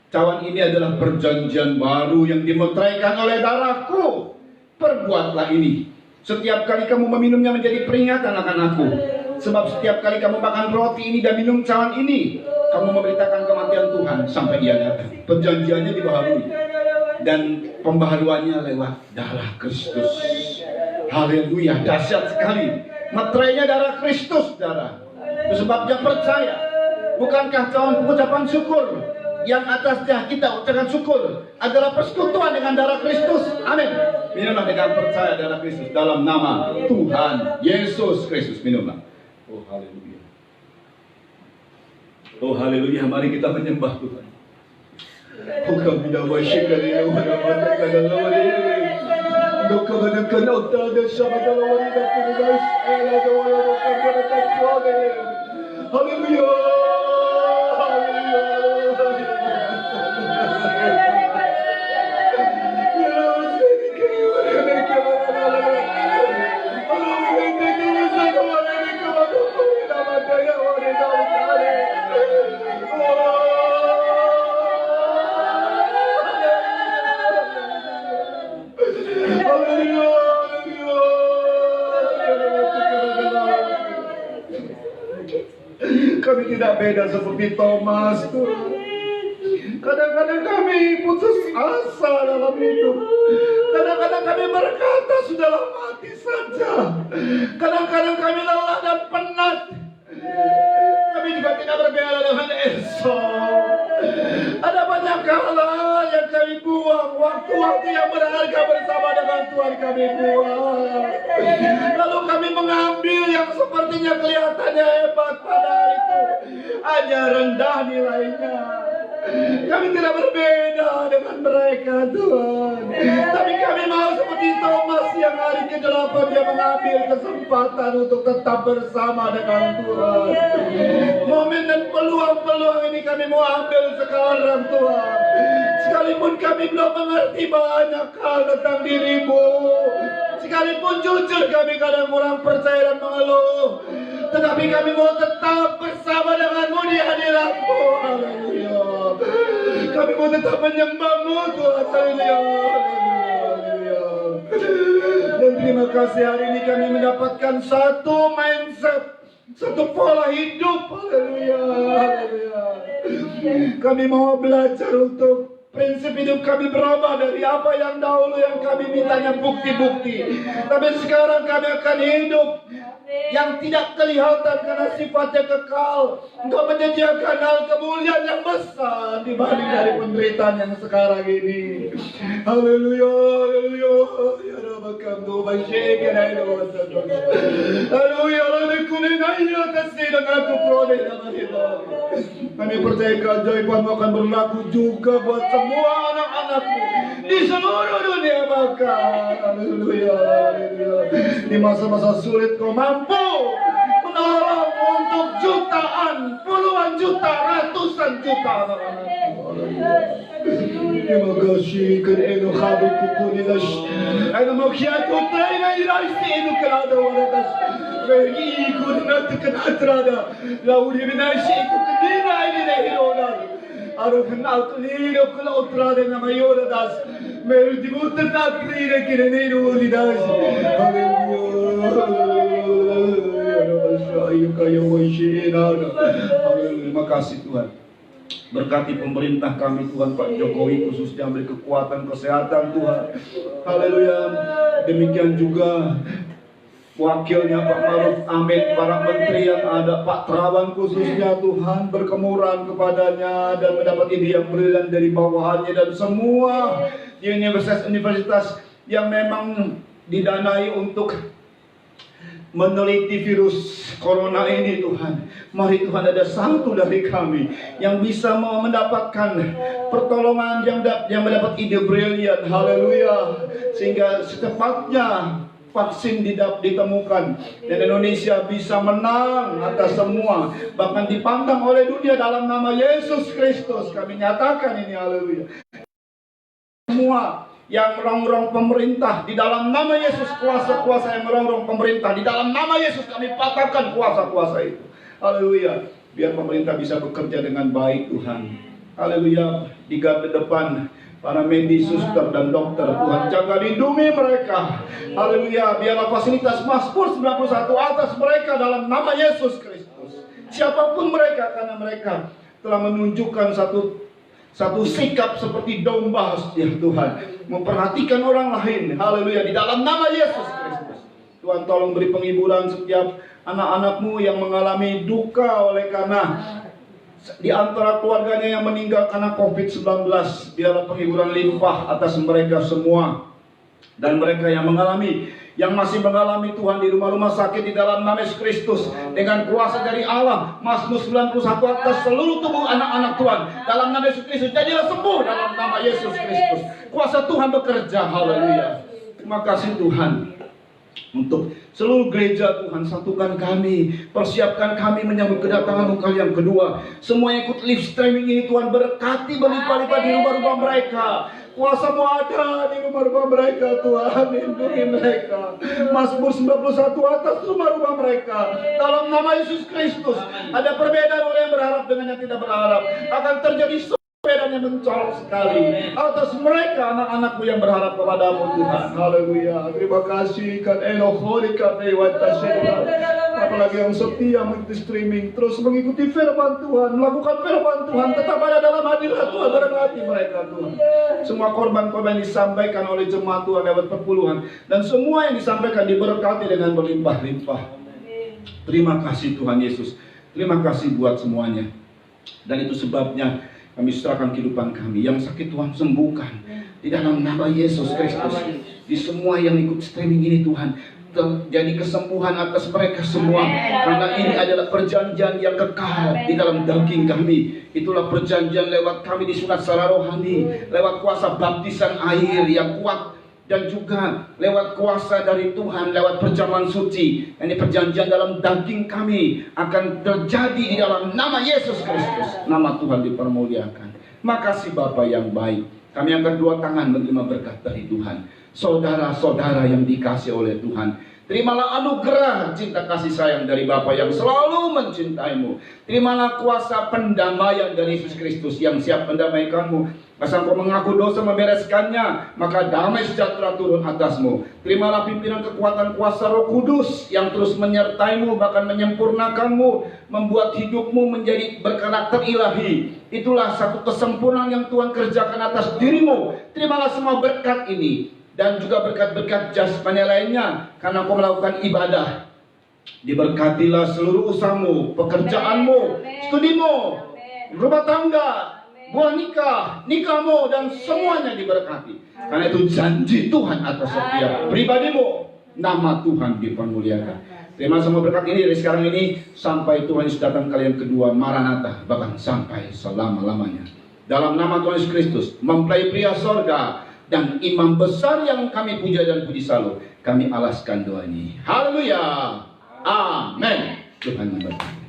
Speaker 1: cawan ini adalah perjanjian baru yang dimeteraikan oleh darahku. Perbuatlah ini setiap kali kamu meminumnya menjadi peringatan akan aku. Sebab setiap kali kamu makan roti ini dan minum cawan ini, kamu memberitakan kematian Tuhan sampai Dia datang. Perjanjiannya dibaharui dan pembaharuannya lewat darah Kristus. Haleluya, dahsyat sekali. Meterainya darah Kristus, darah. Itu sebabnya percaya. Bukankah cawan pengucapan syukur yang atasnya kita ucapkan syukur adalah persekutuan dengan darah Kristus? Amin. Minumlah dengan percaya darah Kristus dalam nama Tuhan Yesus Kristus. Minumlah. Oh haleluya. Oh haleluya. Mari kita menyembah Tuhan. Oh kami dah worship dari Kami tidak beda seperti Thomas, Tuhan. Kadang-kadang kami putus asa dalam hidup. Kadang-kadang kami berkata sudahlah mati saja. Kadang-kadang kami lelah dan penat. Kami juga tidak berbeda dengan Esau. Ada banyak hal yang kami buang, waktu-waktu yang berharga bersama dengan Tuhan kami buang. Lalu kami mengambil yang sepertinya kelihatannya hebat pada hari itu, hanya rendah nilainya. Kami tidak berbeda dengan mereka, Tuhan. Tapi kami mau seperti Thomas yang hari ke-8 dia mengambil kesempatan untuk tetap bersama dengan Tuhan. Momen dan peluang-peluang ini kami mau ambil sekarang, Tuhan. Sekalipun kami belum mengerti banyak hal tentang dirimu, sekalipun jujur kami kadang kurang percaya dan mengeluh, tetapi kami mau tetap bersama denganmu di hadiratmu. Haleluya. Kami mau tetap menyembahmu, Tuhan. Haleluya. Haleluya. Dan terima kasih hari ini kami mendapatkan satu mindset, satu pola hidup. Haleluya. Haleluya. Kami mau belajar untuk prinsip hidup kami berubah dari apa yang dahulu yang kami mintanya bukti-bukti. Tapi sekarang kami akan hidup yang tidak kelihatan karena sifatnya kekal. Engkau menyediakan hal kemuliaan yang besar dibanding dari penderitaan yang sekarang ini. Haleluya, haleluya. Ya Rabbah kamdu basyaikan aina wa sadaq. Haleluya, lakukan aina tasdiq aku prode nama Allah. Kami percaya keajaiban akan berlaku juga buat semua anak-anakmu di seluruh dunia bahkan. Haleluya, haleluya. Di masa-masa sulit kau mampu menolong untuk jutaan, puluhan juta, ratusan juta anak-anakmu. Terima kasih kerana kami kukunilas. Ada makiat utrai na irasi inu kelada waratas. Bagi kunat kenatrada. Lauri binasi itu kedina ini lehironan. Aro kenal keliro kula utrada na mayoradas. Meru dimuter na klire kirene uridas. Terima kasih Tuhan. Berkati pemerintah kami Tuhan, Pak Jokowi khususnya beri kekuatan kesehatan Tuhan. Haleluya. Demikian juga wakilnya Pak Maruf Amin, para menteri yang ada, Pak Terawan khususnya Tuhan, berkemuran kepadanya dan mendapat ide yang brilian dari bawahannya dan semua di universitas yang memang didanai untuk meneliti virus corona ini Tuhan. Mari Tuhan ada satu dari kami yang bisa mendapatkan pertolongan, yang mendapat ide brilian. Haleluya. Sehingga secepatnya vaksin ditemukan dan Indonesia bisa menang atas semua, bahkan dipandang oleh dunia dalam nama Yesus Kristus. Kami nyatakan ini, haleluya. Semua yang merongrong pemerintah di dalam nama Yesus, kuasa-kuasa yang merongrong pemerintah di dalam nama Yesus, kami patahkan kuasa-kuasa itu. Haleluya. Biar pemerintah bisa bekerja dengan baik Tuhan. Haleluya. Di garda depan para medis, suster dan dokter, Tuhan jaga lindungi mereka. Haleluya. Biarlah fasilitas Mazmur 91 atas mereka dalam nama Yesus Kristus. Siapapun mereka, karena mereka telah menunjukkan satu sikap seperti domba, ya Tuhan, memperhatikan orang lain. Haleluya. Di dalam nama Yesus Kristus, Tuhan tolong beri penghiburan setiap anak-anakmu yang mengalami duka oleh karena di antara keluarganya yang meninggal karena COVID-19. Biarlah penghiburan limpah atas mereka semua. Dan mereka yang masih mengalami Tuhan di rumah-rumah sakit di dalam nama Yesus Kristus, dengan kuasa dari Allah, Mazmur 91 atas seluruh tubuh anak-anak Tuhan dalam nama Yesus Kristus, jadilah sembuh dalam nama Yesus Kristus. Kuasa Tuhan bekerja. Haleluya. Terima kasih Tuhan untuk seluruh gereja. Tuhan, satukan kami, persiapkan kami menyambut kedatangan Engkau yang kedua. Semua yang ikut live streaming ini Tuhan, berkati berlimpah-limpah di rumah-rumah mereka. Kuasa-Mu ada di rumah-rumah mereka Tuhan, lindungi mereka. Mazmur 91 atas rumah-rumah mereka dalam nama Yesus Kristus. Ada perbedaan orang yang berharap dengan yang tidak berharap. Akan terjadi perbedaan
Speaker 4: yang mencolok sekali. Atas mereka anak-anakmu yang berharap kepadamu Tuhan. Haleluya. Terima kasih kan Elohori kami watasena. Apalagi yang setia mengikuti streaming, terus mengikuti firman Tuhan, melakukan firman Tuhan, tetap ada dalam hadirat Tuhan, berkati mereka Tuhan. Semua korban-korban disampaikan oleh jemaat Tuhan lewat perpuluhan, dan semua yang disampaikan diberkati dengan berlimpah-limpah. Terima kasih Tuhan Yesus. Terima kasih buat semuanya. Dan itu sebabnya kami serahkan kehidupan kami. Yang sakit Tuhan sembuhkan di dalam nama Yesus Kristus. Di semua yang ikut streaming ini Tuhan, terjadi kesembuhan atas mereka semua. Karena ini adalah perjanjian yang kekal di dalam daging kami. Itulah perjanjian lewat kami disunat secara rohani, lewat kuasa baptisan air yang kuat, dan juga lewat kuasa dari Tuhan, lewat perjamuan suci. Ini perjanjian dalam daging kami akan terjadi di dalam nama Yesus Kristus. Nama Tuhan dipermuliakan. Makasih Bapa yang baik. Kami angkat dua tangan menerima berkat dari Tuhan. Saudara-saudara yang dikasih oleh Tuhan, terimalah anugerah cinta kasih sayang dari Bapa yang selalu mencintaimu. Terimalah kuasa pendamaian dari Yesus Kristus yang siap mendamaikanmu. Asal kau mengaku dosa membereskannya, maka damai sejahtera turun atasmu. Terimalah pimpinan kekuatan kuasa Roh Kudus yang terus menyertaimu, bahkan menyempurnakanmu, membuat hidupmu menjadi berkarakter ilahi. Itulah satu kesempurnaan yang Tuhan kerjakan atas dirimu. Terimalah semua berkat ini, dan juga berkat-berkat jasmani lainnya, karena kau melakukan ibadah. Diberkatilah seluruh usahamu, pekerjaanmu, studimu, rumah tangga, buah nikah, nikahmu, dan semuanya diberkati. Karena itu janji Tuhan atas setiap pribadimu. Nama Tuhan dipermuliakan. Terima semua berkat ini dari sekarang ini sampai Tuhan Yesus datang kali yang kedua, Maranatha, bahkan sampai selama-lamanya. Dalam nama Tuhan Yesus Kristus, mempelai pria sorga dan imam besar yang kami puja dan puji selalu, kami alaskan doa ini. Haleluya. Amin. Tuhan memberkati.